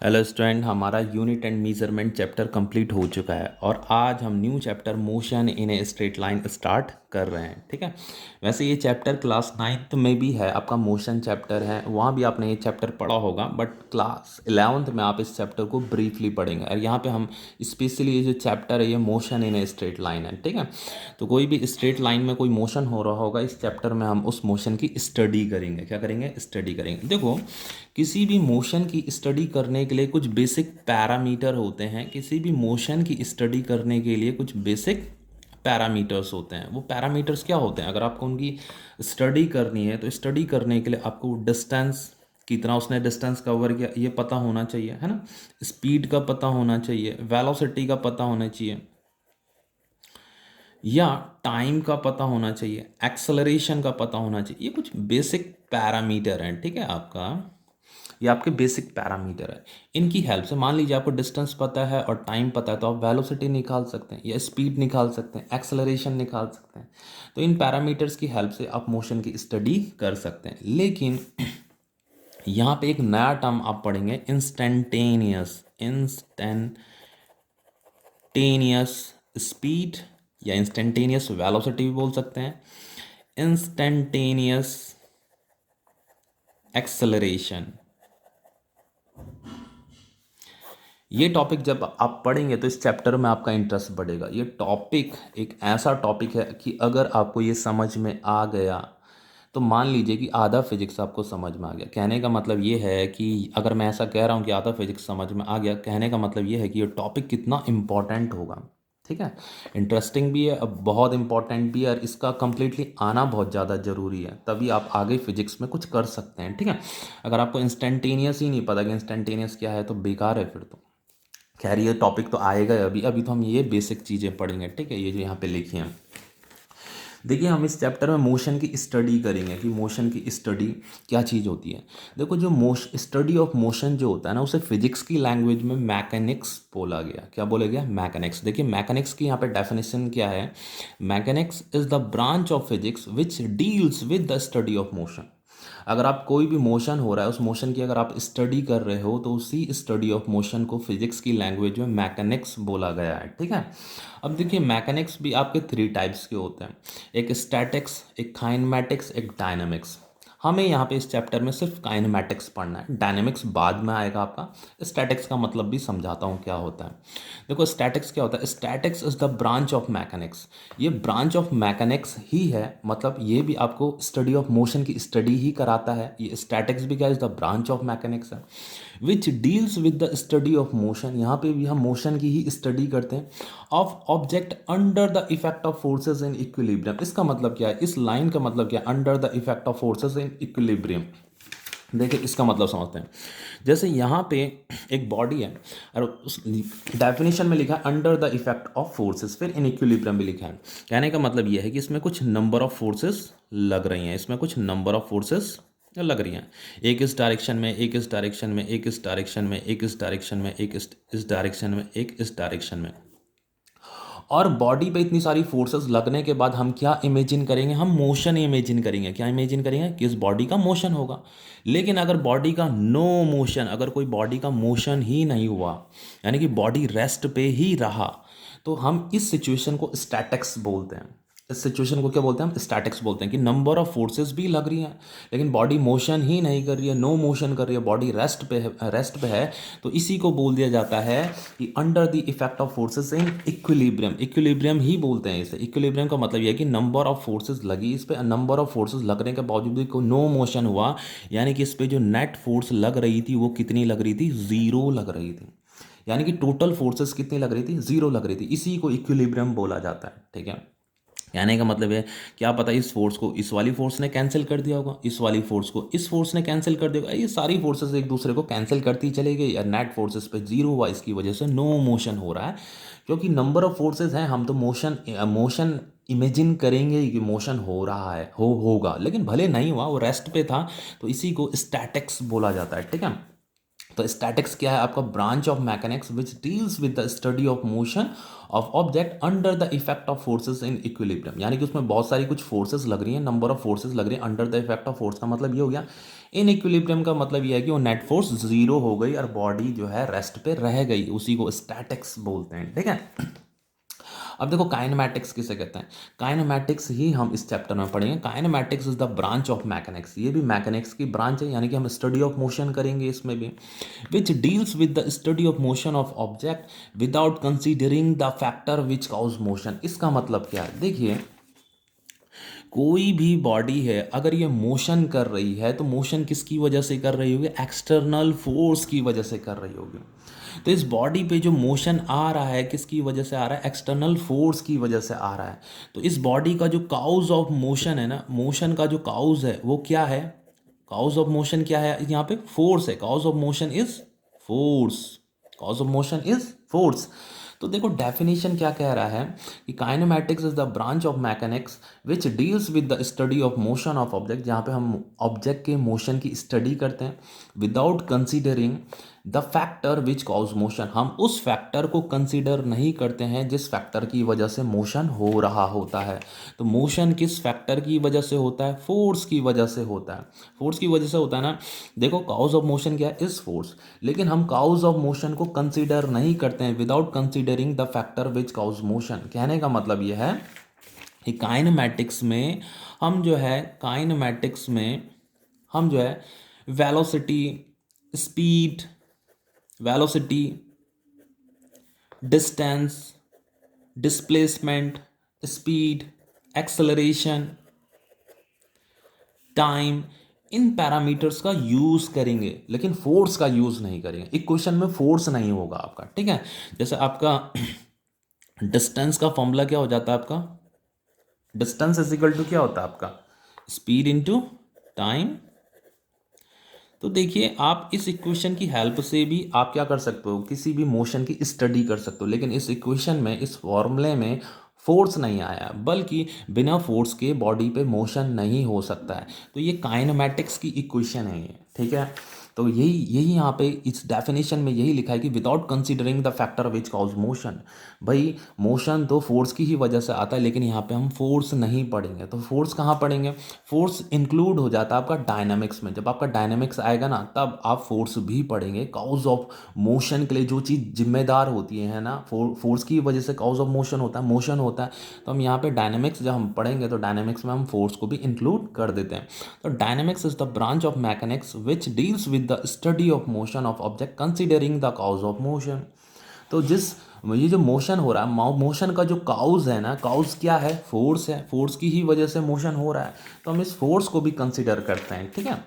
Hello student, हमारा unit and measurement chapter complete हो चुका है और आज हम new chapter motion in a straight line start कर रहे हैं। ठीक है। वैसे ये चैप्टर क्लास 9th में भी है, आपका मोशन चैप्टर है, वहाँ भी आपने ये चैप्टर पढ़ा होगा, बट क्लास 11th में आप इस चैप्टर को ब्रीफली पढ़ेंगे। और यहाँ पे हम स्पेशली ये जो चैप्टर है ये motion in a straight line है। ठीक है। तो कोई भी स्ट्रेट लाइन में कोई मोशन हो रहा होगा, इस चैप्टर में हम उस मोशन की स्टडी करेंगे। क्या करेंगे? स्टडी करेंगे। देखो, किसी भी मोशन की स्टडी करने के लिए कुछ बेसिक पैरामीटर होते हैं। किसी भी मोशन की स्टडी करने के लिए कुछ बेसिक पैरामीटर्स होते हैं। वो पैरामीटर्स क्या होते हैं? अगर आपको उनकी स्टडी करनी है तो स्टडी करने के लिए आपको डिस्टेंस, कितना उसने डिस्टेंस कवर किया ये पता होना चाहिए, है ना। स्पीड का पता होना चाहिए, वेलोसिटी का पता होना चाहिए, या टाइम का पता होना चाहिए, एक्सेलरेशन का पता होना चाहिए। ये कुछ बेसिक पैरामीटर हैं। ठीक है। आपका ये आपके बेसिक पैरामीटर है। इनकी हेल्प से मान लीजिए आपको डिस्टेंस पता है और टाइम पता है, तो आप वेलोसिटी निकाल सकते हैं या स्पीड निकाल सकते हैं, एक्सेलरेशन निकाल सकते हैं। तो इन पैरामीटर्स की हेल्प से आप मोशन की स्टडी कर सकते हैं। लेकिन यहाँ पे एक नया टर्म आप पढ़ेंगे, इंस्टेंटेनियस। इंस्टेंटेनियस स्पीड या इंस्टेंटेनियस वेलोसिटी भी बोल सकते हैं, इंस्टेंटेनियस एक्सेलरेशन। ये टॉपिक जब आप पढ़ेंगे तो इस चैप्टर में आपका इंटरेस्ट बढ़ेगा। ये टॉपिक एक ऐसा टॉपिक है कि अगर आपको ये समझ में आ गया तो मान लीजिए कि आधा फिजिक्स आपको समझ में आ गया। कहने का मतलब ये है कि अगर मैं ऐसा कह रहा हूँ कि आधा फिजिक्स समझ में आ गया, कहने का मतलब ये है कि ये टॉपिक कितना इम्पोर्टेंट होगा। ठीक है। इंटरेस्टिंग भी है, अब बहुत इंपॉर्टेंट भी है, और इसका कंप्लीटली आना बहुत ज़्यादा ज़रूरी है, तभी आप आगे फिजिक्स में कुछ कर सकते हैं। ठीक है। अगर आपको इंस्टेंटेनियस ही नहीं पता कि इंस्टेंटेनियस क्या है तो बेकार है फिर तो। खैर, ये टॉपिक तो आएगा अभी अभी तो हम ये बेसिक चीज़ें पढ़ेंगे। ठीक है। ये जो यहाँ पे लिखी हैं, देखिए हम इस चैप्टर में मोशन की स्टडी करेंगे कि मोशन की स्टडी क्या चीज़ होती है। देखो, जो स्टडी ऑफ मोशन जो होता है ना, उसे फिजिक्स की लैंग्वेज में मैकेनिक्स बोला गया। क्या बोला गया? मैकेनिक्स। देखिए, मैकेनिक्स की यहाँ पे डेफिनेशन क्या है? Mechanics is the branch of physics which deals with the study of motion. अगर आप कोई भी मोशन हो रहा है, उस मोशन की अगर आप स्टडी कर रहे हो तो उसी स्टडी ऑफ मोशन को फिजिक्स की लैंग्वेज में मैकेनिक्स बोला गया है। ठीक है। अब देखिए, मैकेनिक्स भी आपके 3 टाइप्स के होते हैं, एक स्टैटिक्स, एक काइनेमैटिक्स, एक डायनामिक्स। हमें यहाँ पे इस चैप्टर में सिर्फ काइनेमैटिक्स पढ़ना है, डायनामिक्स बाद में आएगा आपका। स्टैटिक्स का मतलब भी समझाता हूँ क्या होता है। देखो, स्टैटिक्स क्या होता है? Statics is the branch of mechanics. ये ब्रांच ऑफ मैकेनिक्स ही है, मतलब ये भी आपको स्टडी ऑफ मोशन की स्टडी ही कराता है। ये स्टैटिक्स भी क्या, is the branch of mechanics है, which deals with the study of motion. यहाँ पे भी हम मोशन की ही स्टडी करते हैं, of object under the effect of forces in equilibrium. इसका मतलब क्या है? इस लाइन का मतलब क्या है? Under the effect of forces in equilibrium. देखिए, इसका मतलब समझते हैं। जैसे यहाँ पे एक बॉडी है और उस डेफिनेशन में लिखा है under the effect of forces, फिर इन इक्विलिब्रियम भी लिखा है। कहने का मतलब यह है कि इसमें कुछ नंबर ऑफ फोर्सेस लग रही हैं, इसमें कुछ नंबर ऑफ फोर्सेस लग रही हैं। एक इस डायरेक्शन में, एक इस डायरेक्शन में, एक इस डायरेक्शन में, एक इस डायरेक्शन में, एक इस डायरेक्शन में, एक इस डायरेक्शन में। और बॉडी पे इतनी सारी फोर्सेस लगने के बाद हम क्या इमेजिन करेंगे? हम मोशन इमेजिन करेंगे। क्या इमेजिन करेंगे? कि इस बॉडी का मोशन होगा। लेकिन अगर बॉडी का नो मोशन, अगर कोई बॉडी का मोशन ही नहीं हुआ, यानी कि बॉडी रेस्ट पे ही रहा, तो हम इस सिचुएशन को स्टैटिक्स बोलते हैं। इस सिचुएशन को क्या बोलते हैं? हम स्टैटिक्स बोलते हैं कि नंबर ऑफ फोर्सेस भी लग रही हैं लेकिन बॉडी मोशन ही नहीं कर रही है, नो मोशन कर रही है, बॉडी रेस्ट पे है, रेस्ट पे है। तो इसी को बोल दिया जाता है कि under the effect of forces in equilibrium. Equilibrium ही बोलते हैं इसे। इक्विलिब्रियम का मतलब यह है कि नंबर ऑफ फोर्सेस लगी इस पे, नंबर ऑफ फोर्सेस लगने के बावजूद भी कोई नो मोशन हुआ, यानी कि इस पे जो नेट फोर्स लग रही थी वो कितनी लग रही थी? 0 लग रही थी। यानी कि टोटल फोर्सेस कितनी लग रही थी? 0 लग रही थी। इसी को इक्विलिब्रियम बोला जाता है। ठीक है। कहने का मतलब है, क्या पता इस फोर्स को इस वाली फोर्स ने कैंसिल कर दिया होगा, इस वाली फोर्स को इस फोर्स ने कैंसिल कर दिया होगा, ये सारी फोर्सेस एक दूसरे को कैंसिल करती चली गई या नेट फोर्सेस पे 0 हुआ, इसकी वजह से नो मोशन हो रहा है। क्योंकि नंबर ऑफ फोर्सेस हैं, हम तो मोशन मोशन इमेजिन करेंगे कि मोशन हो रहा है, होगा, लेकिन भले नहीं हुआ, वो रेस्ट पे था, तो इसी को स्टैटिक्स बोला जाता है। ठीक है। तो स्टैटिक्स क्या है आपका? Branch of mechanics which deals with the study of motion of object under the effect of forces in equilibrium. यानी कि उसमें बहुत सारी कुछ फोर्सेस लग रही हैं, नंबर ऑफ फोर्सेस लग रही हैं under the effect of force का मतलब ये हो गया। इन इक्विलिब्रियम का मतलब ये है कि वो नेट फोर्स जीरो हो गई और बॉडी जो है रेस्ट पे रह गई, उसी को स्टैटिक्स बोलते हैं। ठीक है, अब देखो काइनेमैटिक्स किसे कहते हैं? काइनेमैटिक्स ही हम इस चैप्टर में पढ़ेंगे। Kinematics is the branch of mechanics, ये भी मैकेनिक्स की ब्रांच है, यानी कि हम स्टडी ऑफ मोशन करेंगे इसमें भी, which deals with the study of motion of object without considering the factor which cause motion. इसका मतलब क्या है? देखिए, कोई भी बॉडी है अगर ये मोशन कर रही है तो मोशन किसकी वजह से कर रही होगी? एक्सटर्नल फोर्स की वजह से कर रही होगी। तो इस बॉडी पे जो मोशन आ रहा है किसकी वजह से आ रहा है? एक्सटर्नल फोर्स की वजह से आ रहा है। तो इस बॉडी का जो काउज ऑफ मोशन है ना, मोशन का जो काउज है वो क्या है? काउज ऑफ मोशन क्या है? यहाँ पे फोर्स है। Cause of motion is force. Cause of motion is force. तो देखो डेफिनेशन क्या कह रहा है कि kinematics is the branch of mechanics which deals with the study of motion of object, जहाँ पे हम ऑब्जेक्ट के मोशन की स्टडी करते हैं without considering the factor which cause motion. हम उस फैक्टर को कंसीडर नहीं करते हैं जिस फैक्टर की वजह से मोशन हो रहा होता है। तो मोशन किस फैक्टर की वजह से होता है? फोर्स की वजह से होता है। फोर्स की वजह से होता है ना। देखो काउज ऑफ मोशन क्या है? Is force. लेकिन हम काउज ऑफ मोशन को कंसीडर नहीं करते हैं without considering the factor which cause motion. कहने का मतलब यह है कि काइनेमैटिक्स में हम जो है, काइनेमैटिक्स में हम जो है velocity, speed, velocity, distance, displacement, speed, acceleration, time, इन पैरामीटर्स का यूज करेंगे, लेकिन फोर्स का यूज नहीं करेंगे। इक्वेशन में फोर्स नहीं होगा आपका। ठीक है, जैसे आपका डिस्टेंस का फॉर्मूला क्या हो जाता है आपका? डिस्टेंस इज इक्वल टू क्या होता है आपका? Speed into time. तो देखिए, आप इस इक्वेशन की हेल्प से भी आप क्या कर सकते हो? किसी भी मोशन की स्टडी कर सकते हो। लेकिन इस इक्वेशन में, इस फॉर्मूले में फोर्स नहीं आया, बल्कि बिना फोर्स के बॉडी पे मोशन नहीं हो सकता है। तो ये काइनेमैटिक्स की इक्वेशन है ये। ठीक है, तो यही यही यहाँ पे इस डेफिनेशन में यही लिखा है कि without considering the factor which cause motion. भाई मोशन तो फोर्स की ही वजह से आता है, लेकिन यहाँ पे हम फोर्स नहीं पढ़ेंगे। तो फोर्स कहाँ पढ़ेंगे? फोर्स इंक्लूड हो जाता है आपका डायनामिक्स में। जब आपका डायनामिक्स आएगा ना, तब आप फोर्स भी पढ़ेंगे। काउज ऑफ मोशन के लिए जो चीज़ जिम्मेदार होती है ना, फोर्स की वजह से काउज ऑफ मोशन होता है, मोशन होता है। तो हम यहाँ पे डायनामिक्स जब हम पढ़ेंगे तो डायनामिक्स में हम फोर्स को भी इंक्लूड कर देते हैं। तो dynamics is the branch of mechanics which deals with the study of motion of object considering the cause of motion. तो ये जो मोशन हो रहा है, मोशन का जो काउज है ना, काउज क्या है? फोर्स है। फोर्स की ही वजह से मोशन हो रहा है, तो हम इस फोर्स को भी कंसिडर करते हैं। ठीक है,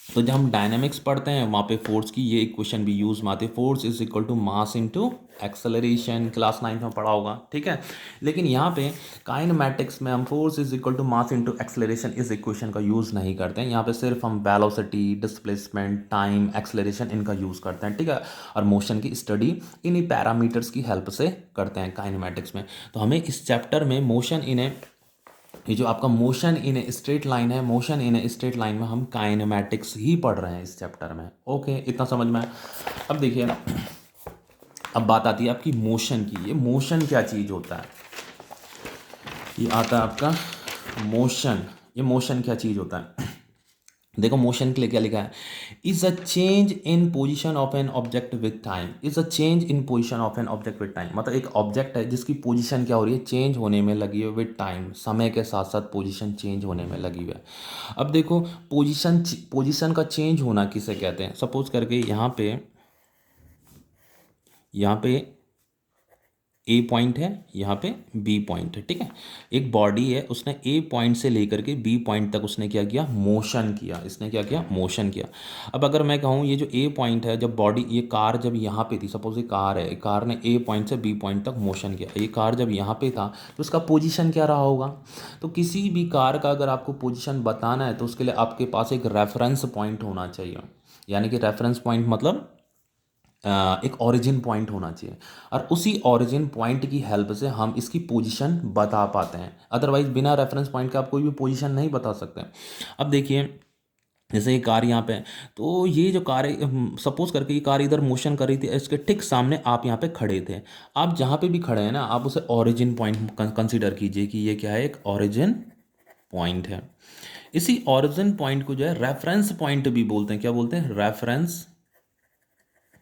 तो जब हम डायनेमिक्स पढ़ते हैं वहाँ पे फोर्स की ये इक्वेशन भी यूज में आती है। Force is equal to mass into acceleration, class 9 में पढ़ा होगा। ठीक है, लेकिन यहाँ पे काइनेमैटिक्स में हम force is equal to mass into acceleration इस इक्वेशन का यूज़ नहीं करते हैं। यहाँ पे सिर्फ हम वेलोसिटी, डिस्प्लेसमेंट, टाइम, एक्सेलरेशन इनका यूज़ करते हैं। ठीक है, और मोशन की स्टडी इन्हीं पैरामीटर्स की हेल्प से करते हैं काइनेमैटिक्स में। तो हमें इस चैप्टर में मोशन इन ए, ये जो आपका motion in a straight line है, motion in a straight line में हम काइनेमैटिक्स ही पढ़ रहे हैं इस चैप्टर में। ओके, इतना समझ में आया? अब देखिए ना, अब बात आती है आपकी मोशन की। ये मोशन क्या चीज़ होता है? ये आता है आपका मोशन। ये मोशन क्या चीज़ होता है? देखो मोशन के लिए क्या लिखा है? Is a change in position of an object with time. Is a change in position of an object with time, मतलब एक ऑब्जेक्ट है जिसकी पोजीशन क्या हो रही है? चेंज होने में लगी है विद टाइम, समय के साथ साथ पोजीशन चेंज होने में लगी हुई है। अब देखो पोजीशन का चेंज होना किसे कहते हैं? सपोज करके यहाँ पे ए पॉइंट है, यहाँ पे बी पॉइंट है। ठीक है, एक बॉडी है, उसने ए पॉइंट से लेकर के बी पॉइंट तक उसने क्या किया? मोशन किया। इसने क्या किया? मोशन किया। अब अगर मैं कहूँ ये जो ए पॉइंट है, जब बॉडी, ये कार जब यहाँ पे थी, सपोज ये कार है, कार ने ए पॉइंट से बी पॉइंट तक मोशन किया, ये कार जब यहाँ पे था तो उसका पोजीशन क्या रहा होगा? तो किसी भी कार का अगर आपको पोजीशन बताना है तो उसके लिए आपके पास एक रेफरेंस पॉइंट होना चाहिए। यानी कि रेफरेंस पॉइंट मतलब एक ओरिजिन पॉइंट होना चाहिए, और उसी ओरिजिन पॉइंट की हेल्प से हम इसकी पोजीशन बता पाते हैं। अदरवाइज बिना रेफरेंस पॉइंट के आप कोई भी पोजीशन नहीं बता सकते। अब देखिए, जैसे ये कार यहाँ पे है, तो ये जो कार है, सपोज करके ये कार इधर मोशन कर रही थी, इसके ठीक सामने आप यहाँ पे खड़े थे। आप जहाँ पे भी खड़े हैं ना, आप उसे ओरिजिन पॉइंट कंसीडर कीजिए कि ये क्या है, एक ओरिजिन पॉइंट है। इसी ओरिजिन पॉइंट को जो है रेफरेंस पॉइंट भी बोलते हैं। क्या बोलते हैं? रेफरेंस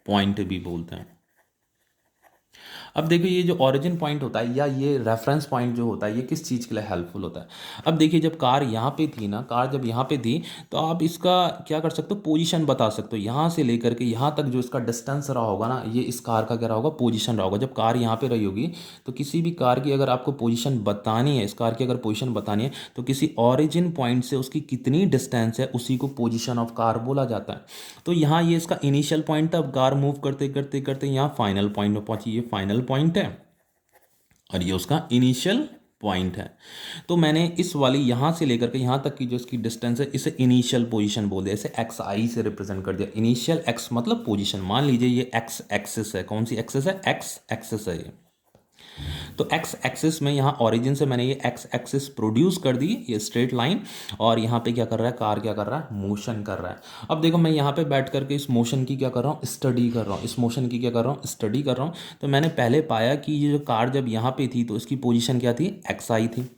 पॉइंट भी बोलते हैं। अब देखिए ये जो ओरिजिन पॉइंट होता है या ये रेफरेंस पॉइंट जो होता है, ये किस चीज़ के लिए हेल्पफुल होता है? अब देखिए जब कार यहाँ पे थी ना, कार जब यहाँ पे थी, तो आप इसका क्या कर सकते हो, पोजीशन बता सकते हो। यहाँ से लेकर के यहाँ तक जो इसका डिस्टेंस रहा होगा ना, ये इस कार का क्या रहा होगा, पोजीशन रहा होगा। जब कार यहाँ पे रही होगी, तो किसी भी कार की अगर आपको पोजीशन बतानी है, इस कार की अगर पोजीशन बतानी है, तो किसी ओरिजिन पॉइंट से उसकी कितनी डिस्टेंस है, उसी को पोजीशन ऑफ कार बोला जाता है। तो यहाँ ये इसका इनिशियल पॉइंट था। अब कार मूव करते करते करते यहाँ फाइनल पॉइंट में पहुंची, ये फाइनल पॉइंट है और ये उसका इनिशियल पॉइंट है। तो मैंने इस वाली यहाँ से लेकर के यहाँ तक की जो इसकी डिस्टेंस है, इसे इनिशियल पोजीशन बोल दिया, इसे एक्स आई से रिप्रेजेंट कर दिया। इनिशियल एक्स मतलब पोजीशन। मान लीजिए ये एक्स एक्सिस है। कौन सी एक्सिस है? एक्स एक्सिस है ये। तो एक्स एक्सिस में यहाँ ओरिजिन से मैंने ये एक्स एक्सिस प्रोड्यूस कर दी, ये स्ट्रेट लाइन। और यहाँ पे क्या कर रहा है, कार क्या कर रहा है, मोशन कर रहा है। अब देखो मैं यहाँ पे बैठ करके इस मोशन की क्या कर रहा हूँ, स्टडी कर रहा हूँ। इस मोशन की क्या कर रहा हूँ, स्टडी कर रहा हूँ। तो मैंने पहले पाया कि ये जो कार जब यहाँ पे थी, तो इसकी पोजीशन क्या थी, एक्स आई थी।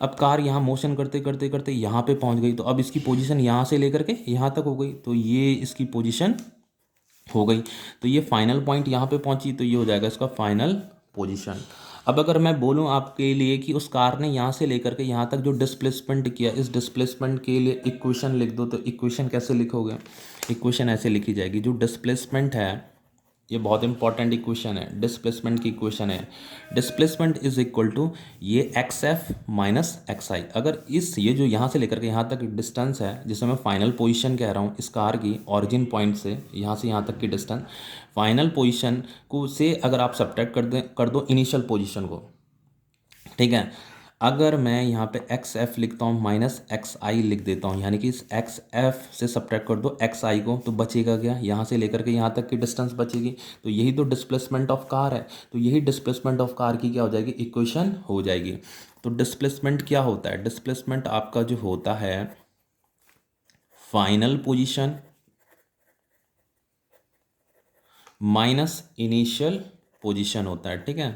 अब कार यहाँ मोशन करते करते करते यहाँ पे पहुँच गई, तो अब इसकी पोजीशन यहाँ से लेकर के यहाँ तक हो गई, तो ये इसकी पोजीशन हो गई। तो ये फाइनल पॉइंट यहाँ पे पहुंची, तो ये हो जाएगा इसका फाइनल पोजीशन। अब अगर मैं बोलूँ आपके लिए कि उस कार ने यहाँ से लेकर के यहाँ तक जो डिस्प्लेसमेंट किया, इस डिस्प्लेसमेंट के लिए इक्वेशन लिख दो, तो इक्वेशन कैसे लिखोगे? इक्वेशन ऐसे लिखी जाएगी, जो डिस्प्लेसमेंट है, ये बहुत इंपॉर्टेंट इक्वेशन है, डिस्प्लेसमेंट की इक्वेशन है। डिस्प्लेसमेंट इज इक्वल टू ये एक्स एफ माइनस एक्स आई। अगर इस ये जो यहाँ से लेकर के यहाँ तक डिस्टेंस है, जिसे मैं फाइनल पोजीशन कह रहा हूँ, इस कार की ओरिजिन पॉइंट से यहाँ से यहाँ तक की डिस्टेंस, फाइनल पोजीशन को से अगर आप सब्ट्रैक्ट कर दो इनिशियल पोजीशन को, ठीक है। अगर मैं यहाँ पे एक्स एफ लिखता हूँ माइनस एक्स आई लिख देता हूँ, यानी कि इस एक्स एफ से सब्ट्रैक्ट कर दो एक्स आई को, तो बचेगा क्या, यहाँ से लेकर के यहाँ तक की डिस्टेंस बचेगी। तो यही तो डिस्प्लेसमेंट ऑफ कार है। तो यही डिस्प्लेसमेंट ऑफ कार की क्या हो जाएगी, इक्वेशन हो जाएगी। तो डिस्प्लेसमेंट क्या होता है? डिस्प्लेसमेंट आपका जो होता है, final position minus initial position होता है, ठीक है।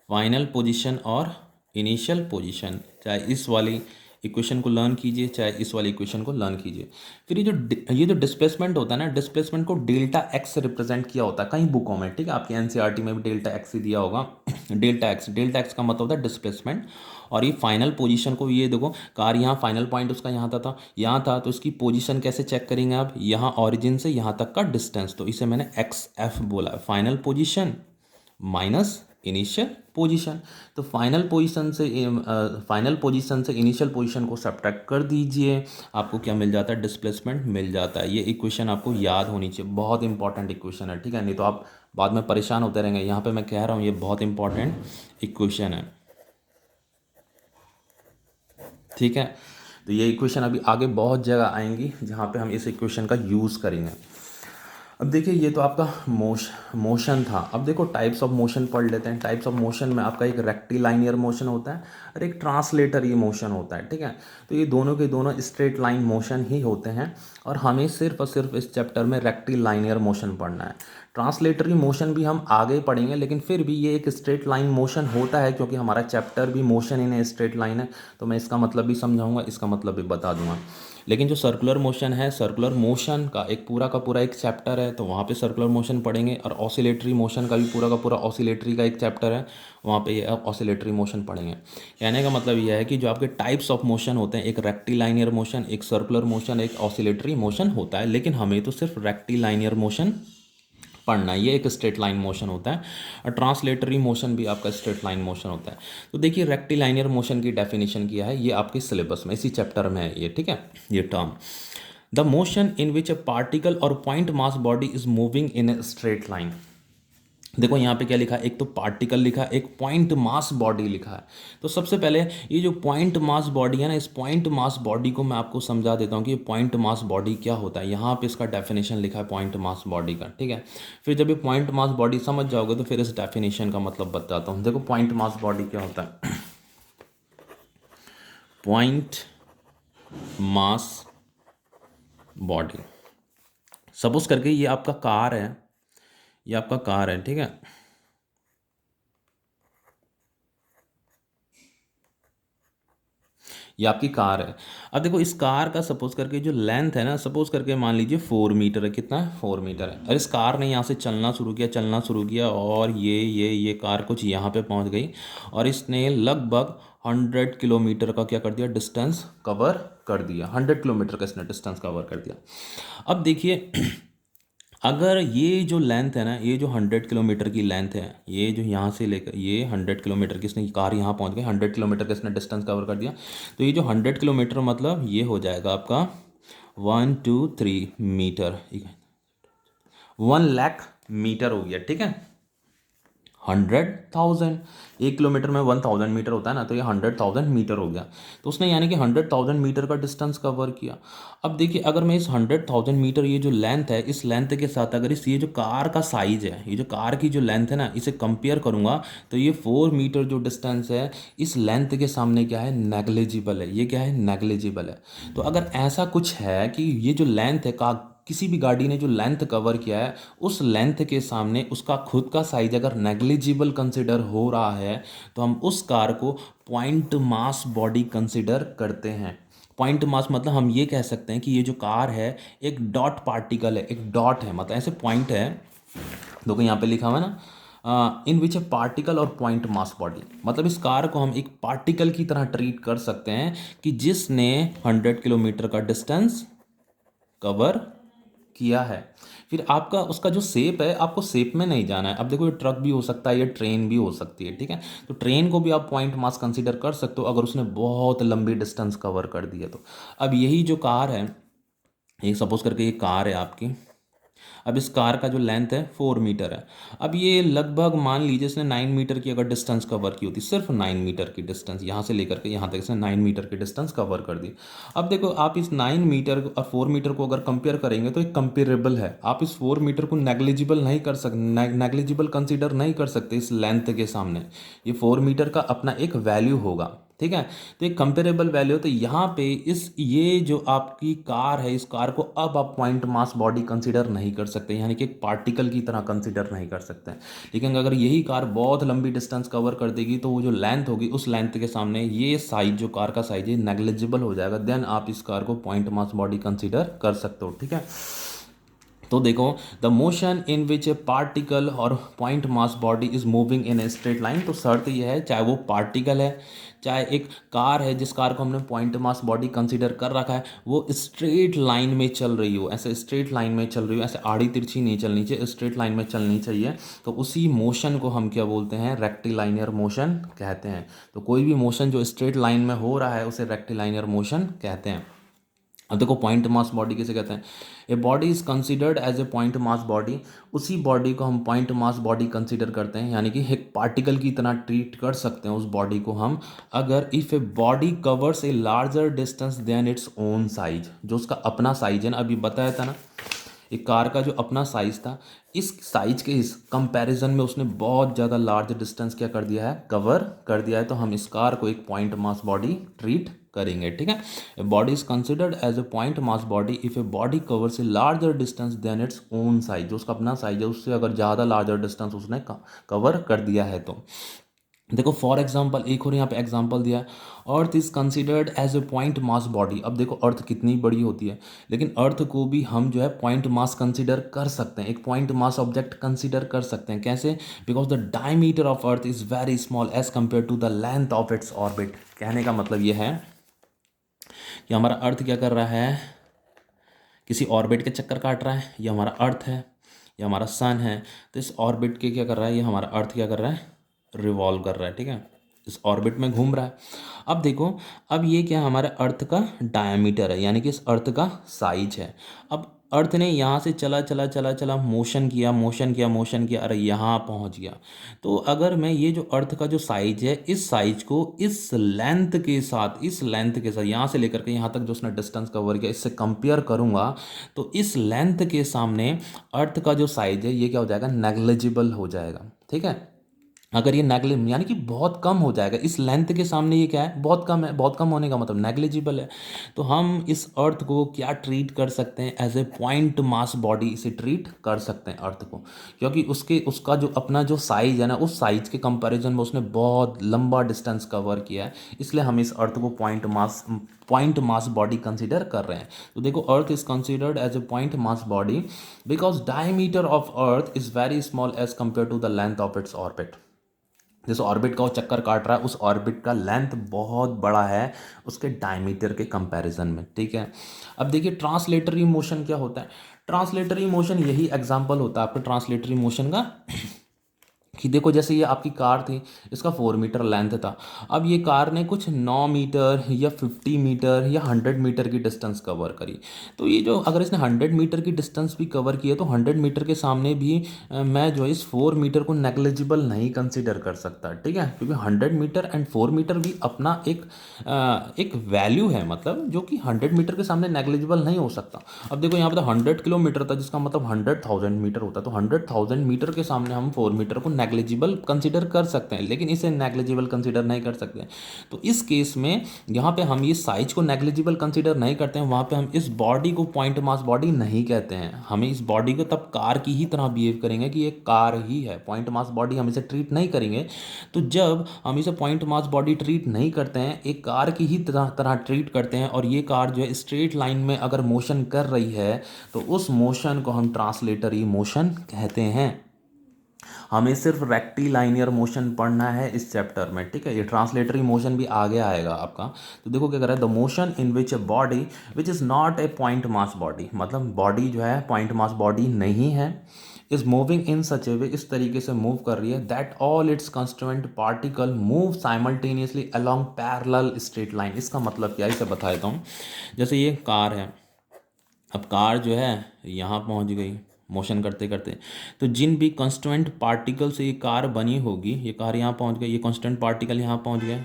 फाइनल पोजीशन और इनिशियल पोजीशन, चाहे इस वाली इक्वेशन को लर्न कीजिए, चाहे इस वाली इक्वेशन को लर्न कीजिए। फिर ये जो डिस्प्लेसमेंट होता है ना, डिस्प्लेसमेंट को डेल्टा एक्स से रिप्रेजेंट किया होता है कई बुकों में, ठीक है। आपके एनसीईआरटी में भी डेल्टा एक्स ही दिया होगा। डेल्टा एक्स का मतलब होता है डिस्प्लेसमेंट। और ये फाइनल पोजीशन को, ये देखो कार यहाँ फाइनल पॉइंट उसका यहाँ था, तो इसकी पोजीशन कैसे चेक करेंगे आप, यहाँ ऑरिजिन से यहाँ तक का डिस्टेंस, तो इसे मैंने एक्स एफ बोला, final position minus initial position. तो फाइनल पोजीशन से इनिशियल पोजीशन को सब्ट्रैक्ट कर दीजिए, आपको क्या मिल जाता है, डिस्प्लेसमेंट मिल जाता है। ये इक्वेशन आपको याद होनी चाहिए, बहुत इंपॉर्टेंट इक्वेशन है, ठीक है। नहीं तो आप बाद में परेशान होते रहेंगे। यहाँ पे मैं कह रहा हूँ ये बहुत इंपॉर्टेंट इक्वेशन है, ठीक है। तो ये इक्वेशन अभी आगे बहुत जगह आएंगी जहाँ पे हम इस इक्वेशन का यूज़ करेंगे। अब देखिए ये तो आपका मोशन था। अब देखो टाइप्स ऑफ मोशन पढ़ लेते हैं। टाइप्स ऑफ मोशन में आपका एक रेक्टिलाइनियर मोशन होता है और एक ट्रांसलेटरी मोशन होता है, ठीक है। तो ये दोनों के दोनों स्ट्रेट लाइन मोशन ही होते हैं और हमें सिर्फ और सिर्फ इस चैप्टर में रेक्टिलाइनियर मोशन पढ़ना है। ट्रांसलेटरी मोशन भी हम आगे पढ़ेंगे, लेकिन फिर भी ये एक स्ट्रेट लाइन मोशन होता है, क्योंकि हमारा चैप्टर भी motion in a straight line है। तो मैं इसका मतलब भी समझाऊंगा, इसका मतलब भी बता दूंगा। लेकिन जो सर्कुलर मोशन है, सर्कुलर मोशन का पूरा एक चैप्टर है, तो वहाँ पे सर्कुलर मोशन पढ़ेंगे। और ऑसिलेटरी मोशन का भी पूरा ऑसिलेटरी का एक चैप्टर है, वहाँ पे ये ऑसिलेटरी मोशन पढ़ेंगे। कहने का मतलब यह है कि जो आपके टाइप्स ऑफ मोशन होते हैं, एक रेक्टिलाइनियर मोशन, एक सर्कुलर मोशन, एक ऑसिलेटरी मोशन होता है, लेकिन हमें तो सिर्फ रेक्टिलाइनियर मोशन पढ़ना, ये एक स्ट्रेट लाइन मोशन होता है। और ट्रांसलेटरी मोशन भी आपका स्ट्रेट लाइन मोशन होता है। तो देखिए रेक्टिलाइनियर मोशन की डेफिनेशन किया है, ये आपके सिलेबस में इसी चैप्टर में है ये, ठीक है। ये term, the motion in which a particle और point mass body is moving in a straight line. देखो यहाँ पे क्या लिखा है, एक तो पार्टिकल लिखा है, एक पॉइंट मास बॉडी लिखा है। तो सबसे पहले ये जो पॉइंट मास बॉडी है ना, इस पॉइंट मास बॉडी को मैं आपको समझा देता हूँ कि पॉइंट मास बॉडी क्या होता है। यहाँ पे इसका डेफिनेशन लिखा है पॉइंट मास बॉडी का, ठीक है। फिर जब ये पॉइंट मास बॉडी समझ जाओगे तो फिर इस डेफिनेशन का मतलब बताता हूँ। देखो पॉइंट मास बॉडी क्या होता है। Point mass body. सपोज करके ये आपका कार है, ये आपका कार है, ठीक है। ये आपकी कार है। अब देखो इस कार का सपोज करके जो लेंथ है ना, सपोज करके मान लीजिए 4 मीटर है। कितना है? 4 मीटर है। और इस कार ने यहाँ से चलना शुरू किया, चलना शुरू किया, और ये कार कुछ यहाँ पे पहुँच गई, और इसने लगभग 100 किलोमीटर का क्या कर दिया, डिस्टेंस कवर कर दिया। 100 किलोमीटर का इसने डिस्टेंस कवर कर दिया। अब देखिए अगर ये जो लेंथ है ना, ये जो 100 किलोमीटर की लेंथ है, ये जो यहाँ से लेकर ये 100 किलोमीटर की इसने कार यहाँ पहुँच गई, 100 किलोमीटर का इसने डिस्टेंस कवर कर दिया। तो ये जो 100 किलोमीटर मतलब ये हो जाएगा आपका 123 मीटर, 1 लाख मीटर हो गया, ठीक है। 100,000, 1 किलोमीटर में 1,000 मीटर होता है ना, तो ये 100,000 मीटर हो गया। तो उसने यानी कि 100,000 मीटर का डिस्टेंस कवर किया। अब देखिए अगर मैं इस 100,000 मीटर ये जो लेंथ है, इस लेंथ के साथ अगर इस ये जो कार का साइज है, ये जो कार की जो लेंथ है ना, इसे कंपेयर करूंगा, तो ये 4 मीटर जो डिस्टेंस है इस लेंथ के सामने क्या है, नेग्लिजिबल है। ये क्या है, नेग्लिजिबल है। तो अगर ऐसा कुछ है कि ये जो लेंथ है का किसी भी गाड़ी ने जो लेंथ कवर किया है, उस लेंथ के सामने उसका खुद का साइज अगर नेग्लिजिबल कंसिडर हो रहा है, तो हम उस कार को पॉइंट मास बॉडी कंसिडर करते हैं। पॉइंट मास मतलब हम ये कह सकते हैं कि ये जो कार है एक डॉट पार्टिकल है, एक डॉट है, मतलब ऐसे पॉइंट है। देखो यहाँ पे लिखा हुआ है ना, इन विच ए पार्टिकल और पॉइंट मास बॉडी, मतलब इस कार को हम एक पार्टिकल की तरह ट्रीट कर सकते हैं कि जिसने 100 किलोमीटर का डिस्टेंस कवर किया है। फिर आपका उसका जो शेप है, आपको शेप में नहीं जाना है। अब देखो ये ट्रक भी हो सकता है, ये ट्रेन भी हो सकती है, ठीक है। तो ट्रेन को भी आप पॉइंट मास कंसीडर कर सकते हो अगर उसने बहुत लंबी डिस्टेंस कवर कर दी है तो। अब यही जो कार है, ये सपोज करके ये कार है आपकी। अब इस कार का जो लेंथ है 4 मीटर है। अब ये लगभग मान लीजिए इसने 9 मीटर की अगर डिस्टेंस कवर की होती, सिर्फ 9 मीटर की डिस्टेंस यहाँ से लेकर के यहाँ तक इसने 9 मीटर की डिस्टेंस कवर कर दी। अब देखो आप इस 9 मीटर और 4 मीटर को अगर कंपेयर करेंगे तो एक कंपेरेबल है। आप इस 4 मीटर को नेग्लिजिबल नहीं कर सकते, नेग्लिजिबल कंसिडर नहीं कर सकते इस लेंथ के सामने। ये 4 मीटर का अपना एक वैल्यू होगा, ठीक है। तो एक कंपेरेबल वैल्यू, तो यहाँ पे इस ये जो आपकी कार है, इस कार को अब आप पॉइंट मास बॉडी कंसीडर नहीं कर सकते, यानी कि एक पार्टिकल की तरह कंसीडर नहीं कर सकते। लेकिन अगर यही कार बहुत लंबी डिस्टेंस कवर कर देगी तो वो जो लेंथ होगी उस लेंथ के सामने ये साइज, जो कार का साइज है, नेग्लिजिबल हो जाएगा। देन आप इस कार को पॉइंट मास बॉडी कंसीडर कर सकते हो, ठीक है। तो देखो the motion in which a particle और point mass body is moving in a straight line. तो शर्त यह है, चाहे वो पार्टिकल है, चाहे एक कार है जिस कार को हमने पॉइंट मास बॉडी कंसीडर कर रखा है, वो स्ट्रेट लाइन में चल रही हो, ऐसे स्ट्रेट लाइन में चल रही हो, ऐसे आड़ी तिरछी नहीं चलनी चाहिए, स्ट्रेट लाइन में चलनी चाहिए। तो उसी मोशन को हम क्या बोलते हैं, रेक्टिलाइनियर मोशन कहते हैं। तो कोई भी मोशन जो स्ट्रेट लाइन में हो रहा है उसे रेक्टिलाइनियर मोशन कहते हैं। अब देखो पॉइंट मास बॉडी किसे कहते हैं, a body is considered as a point mass body. उसी बॉडी को हम पॉइंट मास बॉडी कंसिडर करते हैं, यानी कि एक पार्टिकल की तरह ट्रीट कर सकते हैं उस बॉडी को हम, अगर if a body covers a larger distance than its own size. जो उसका अपना साइज है ना, अभी बताया था ना, एक कार का जो अपना साइज था, इस साइज के इस कंपैरिजन में उसने बहुत ज़्यादा लार्ज डिस्टेंस क्या कर दिया है, कवर कर दिया है। तो हम इस कार को एक पॉइंट मास बॉडी ट्रीट करेंगे, ठीक है। A body is considered as a point mass body if a body covers a larger distance than its own size. जो उसका अपना साइज है उससे अगर ज़्यादा लार्जर डिस्टेंस उसने कवर कर दिया है तो। देखो फॉर एग्जाम्पल एक और यहाँ पे एग्जाम्पल दिया है, earth is considered as a point mass body. अब देखो अर्थ कितनी बड़ी होती है, लेकिन अर्थ को भी हम जो है पॉइंट मास कंसिडर कर सकते हैं, एक पॉइंट मास ऑब्जेक्ट कंसिडर कर सकते हैं। कैसे? Because the diameter of earth is very small as compare to the length of its orbit. कहने का मतलब ये है कि हमारा अर्थ क्या कर रहा है, किसी ऑर्बिट के चक्कर काट रहा है। ये हमारा अर्थ है, ये हमारा सन है। तो इस ऑर्बिट के क्या कर रहा है, ये हमारा अर्थ क्या कर रहा है, रिवॉल्व कर रहा है, ठीक है, इस ऑर्बिट में घूम रहा है। अब देखो, अब ये क्या हमारे अर्थ का डायमीटर है, यानी कि इस अर्थ का साइज है। अब अर्थ ने यहाँ से चला चला चला चला मोशन किया, मोशन किया, मोशन किया, अरे यहाँ पहुँच गया। तो अगर मैं ये जो अर्थ का जो साइज है, इस साइज को इस लेंथ के साथ, इस लेंथ के साथ यहाँ से लेकर के यहाँ तक जो उसने डिस्टेंस कवर किया, इससे कंपेयर करूँगा, तो इस लेंथ के सामने अर्थ का जो साइज है ये क्या हो जाएगा, नेग्लिजिबल हो जाएगा, ठीक है। अगर ये नेगलिजिबल यानी कि बहुत कम हो जाएगा, इस लेंथ के सामने ये क्या है, बहुत कम है, बहुत कम होने का मतलब नेग्लिजिबल है। तो हम इस अर्थ को क्या ट्रीट कर सकते हैं, as a point mass body इसे ट्रीट कर सकते हैं अर्थ को, क्योंकि उसका जो अपना जो साइज है ना, उस साइज के कंपैरिजन में उसने बहुत लंबा डिस्टेंस कवर किया है, इसलिए हम इस अर्थ को पॉइंट मास बॉडी कंसिडर कर रहे हैं। तो देखो, earth is considered as a point mass body because diameter of earth is very small as compare to the length of its orbit. जिस ऑर्बिट का वो चक्कर काट रहा है, उस ऑर्बिट का लेंथ बहुत बड़ा है उसके डायमीटर के कंपैरिजन में, ठीक है। अब देखिए ट्रांसलेटरी मोशन क्या होता है। ट्रांसलेटरी मोशन यही एग्जांपल होता है आपका ट्रांसलेटरी मोशन का कि देखो, जैसे ये आपकी कार थी, इसका 4 मीटर लेंथ था। अब ये कार ने कुछ 9 मीटर या 50 मीटर या 100 मीटर की डिस्टेंस कवर करी। तो ये जो अगर इसने 100 मीटर की डिस्टेंस भी कवर की है, तो 100 मीटर के सामने भी मैं जो इस 4 मीटर को नेग्लिजिबल नहीं कंसिडर कर सकता, ठीक है, क्योंकि 100 मीटर एंड 4 मीटर भी अपना एक वैल्यू है, मतलब जो कि 100 मीटर के सामने नेग्लिजिबल नहीं हो सकता। अब देखो, यहाँ पे तो 100 किलोमीटर था, जिसका मतलब 100,000 मीटर होता है, तो 100,000 मीटर के सामने हम 4 मीटर को नेग्लिजिबल कंसिडर कर सकते हैं, लेकिन इसे नेग्लिजिबल कंसिडर नहीं कर सकते। तो इस केस में यहाँ पे हम ये साइज को नेग्लिजिबल कंसिडर नहीं करते हैं, वहाँ पे हम इस बॉडी को पॉइंट मास बॉडी नहीं कहते हैं। हमें इस बॉडी को तब कार की ही तरह बिहेव करेंगे कि ये कार ही है, पॉइंट मास बॉडी हम इसे ट्रीट नहीं करेंगे। तो जब हम इसे पॉइंट मास बॉडी ट्रीट नहीं करते हैं, एक कार की ही तरह ट्रीट करते हैं, और ये कार जो है स्ट्रेट लाइन में अगर मोशन कर रही है, तो उस मोशन को हम ट्रांसलेटरी मोशन कहते हैं। हमें सिर्फ रेक्टिलाइनियर मोशन पढ़ना है इस चैप्टर में, ठीक है। ये ट्रांसलेटरी मोशन भी आगे आएगा आपका। तो देखो क्या कर रहा है, the motion in which a body which is not a point mass body, मतलब बॉडी जो है पॉइंट मास बॉडी नहीं है, इज मूविंग इन सच ए वे, इस तरीके से मूव कर रही है, that all it's constituent particle move simultaneously along parallel straight line. इसका मतलब क्या है, इसे बता देता हूँ। जैसे ये कार है, अब कार जो है यहाँ पहुँच गई मोशन करते करते, तो जिन भी कांस्टेंट पार्टिकल से ये कार बनी होगी, ये कार यहाँ पहुँच गई, ये कांस्टेंट पार्टिकल यहाँ पहुँच गए,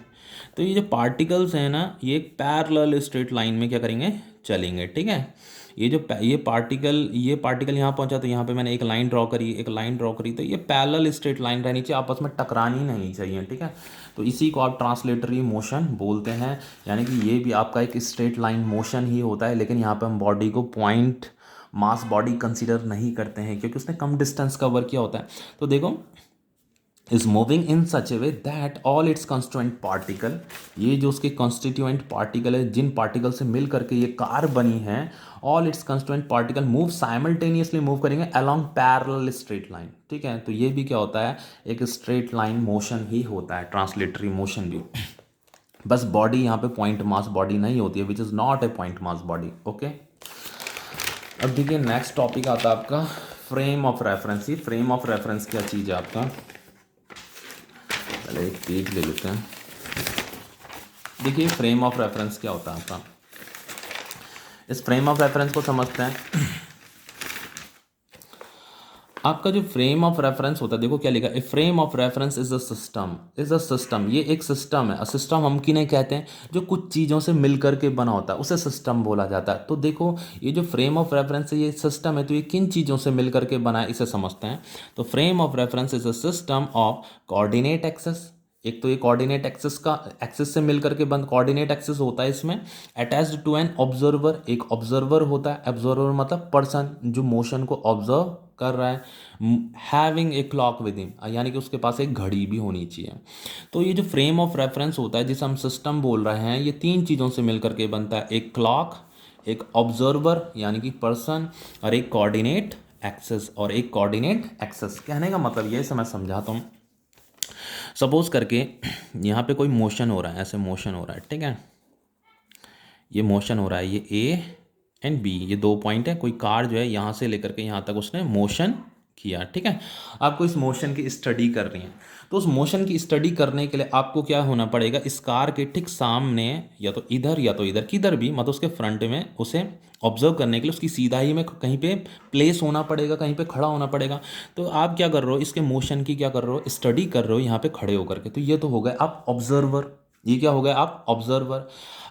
तो ये जो पार्टिकल्स हैं ना, ये एक पैरेलल स्ट्रेट लाइन में क्या करेंगे, चलेंगे, ठीक है। ये पार्टिकल यहाँ पहुँचा, तो यहाँ पे मैंने एक लाइन ड्रॉ करी, तो ये पैरेलल स्ट्रेट लाइन रहनी चाहिए, आपस में टकरानी नहीं चाहिए, ठीक है। तो इसी को आप ट्रांसलेटरी मोशन बोलते हैं, यानी कि ये भी आपका एक स्ट्रेट लाइन मोशन ही होता है, लेकिन यहाँ पे हम बॉडी को पॉइंट मास बॉडी कंसीडर नहीं करते हैं, क्योंकि उसने कम डिस्टेंस कवर किया होता है। तो देखो, is moving in such A way that all it's constituent particle, ये जो उसके कॉन्स्टिट्यूएंट पार्टिकल है, जिन पार्टिकल से मिल करके ये कार बनी है, all it's constituent particle move simultaneously move करेंगे अलोंग पैरेलल स्ट्रेट लाइन, ठीक है। तो ये भी क्या होता है, एक स्ट्रेट लाइन मोशन ही होता है, ट्रांसलेटरी मोशन भी। बस बॉडी यहाँ पे पॉइंट मास बॉडी नहीं होती है, which is not a point mass body, okay. अब देखिए नेक्स्ट टॉपिक आता है आपका फ्रेम ऑफ रेफरेंस। ये फ्रेम ऑफ रेफरेंस क्या चीज़ है आपका, पहले एक पेज ले लेते हैं। देखिए फ्रेम ऑफ रेफरेंस क्या होता है आपका, इस फ्रेम ऑफ रेफरेंस को समझते हैं। आपका जो फ्रेम ऑफ रेफरेंस होता है, देखो क्या लिखा है, a frame of reference is a system, ये एक सिस्टम है। सिस्टम हम किन्हें कहते हैं, जो कुछ चीज़ों से मिल करके बना होता है, उसे सिस्टम बोला जाता है। तो देखो, ये जो फ्रेम ऑफ रेफरेंस है, ये सिस्टम है, तो ये किन चीज़ों से मिल करके बना है, इसे समझते हैं। तो frame of reference is a system of coordinate access, एक तो ये कोऑर्डिनेट एक्सेस से मिलकर के बंद कोऑर्डिनेट एक्सेस होता है इसमें, अटैच्ड टू एन ऑब्जर्वर, एक ऑब्जर्वर होता है, ऑब्जर्वर मतलब पर्सन जो मोशन को ऑब्जर्व कर रहा है, having a clock with him, यानी कि उसके पास एक घड़ी भी होनी चाहिए। तो ये जो फ्रेम ऑफ रेफरेंस होता है, जिसे हम सिस्टम बोल रहे हैं, ये तीन चीज़ों से मिलकर के बनता है, एक क्लॉक, एक ऑब्जर्वर यानी कि पर्सन, और एक कोऑर्डिनेट एक्सेस। कहने का मतलब ये, मैं समझाता हूँ। सपोज करके यहाँ पे कोई मोशन हो रहा है, ऐसे मोशन हो रहा है, ठीक है, ये मोशन हो रहा है, ये ए एंड बी, ये दो पॉइंट है। कोई कार जो है यहाँ से लेकर के यहाँ तक उसने मोशन किया, ठीक है। आपको इस मोशन की स्टडी कर रही है, तो उस मोशन की स्टडी करने के लिए आपको क्या होना पड़ेगा, इस कार के ठीक सामने या तो इधर किधर भी, मतलब उसके फ्रंट में उसे ऑब्जर्व करने के लिए उसकी सीधाई में कहीं पे प्लेस होना पड़ेगा, कहीं पे खड़ा होना पड़ेगा। तो आप क्या कर रहे हो, इसके मोशन की क्या कर रहे हो, स्टडी कर रहे हो यहाँ पे खड़े होकर के। तो ये तो हो गए आप ऑब्जर्वर, ये क्या हो गया, आप ऑब्जर्वर।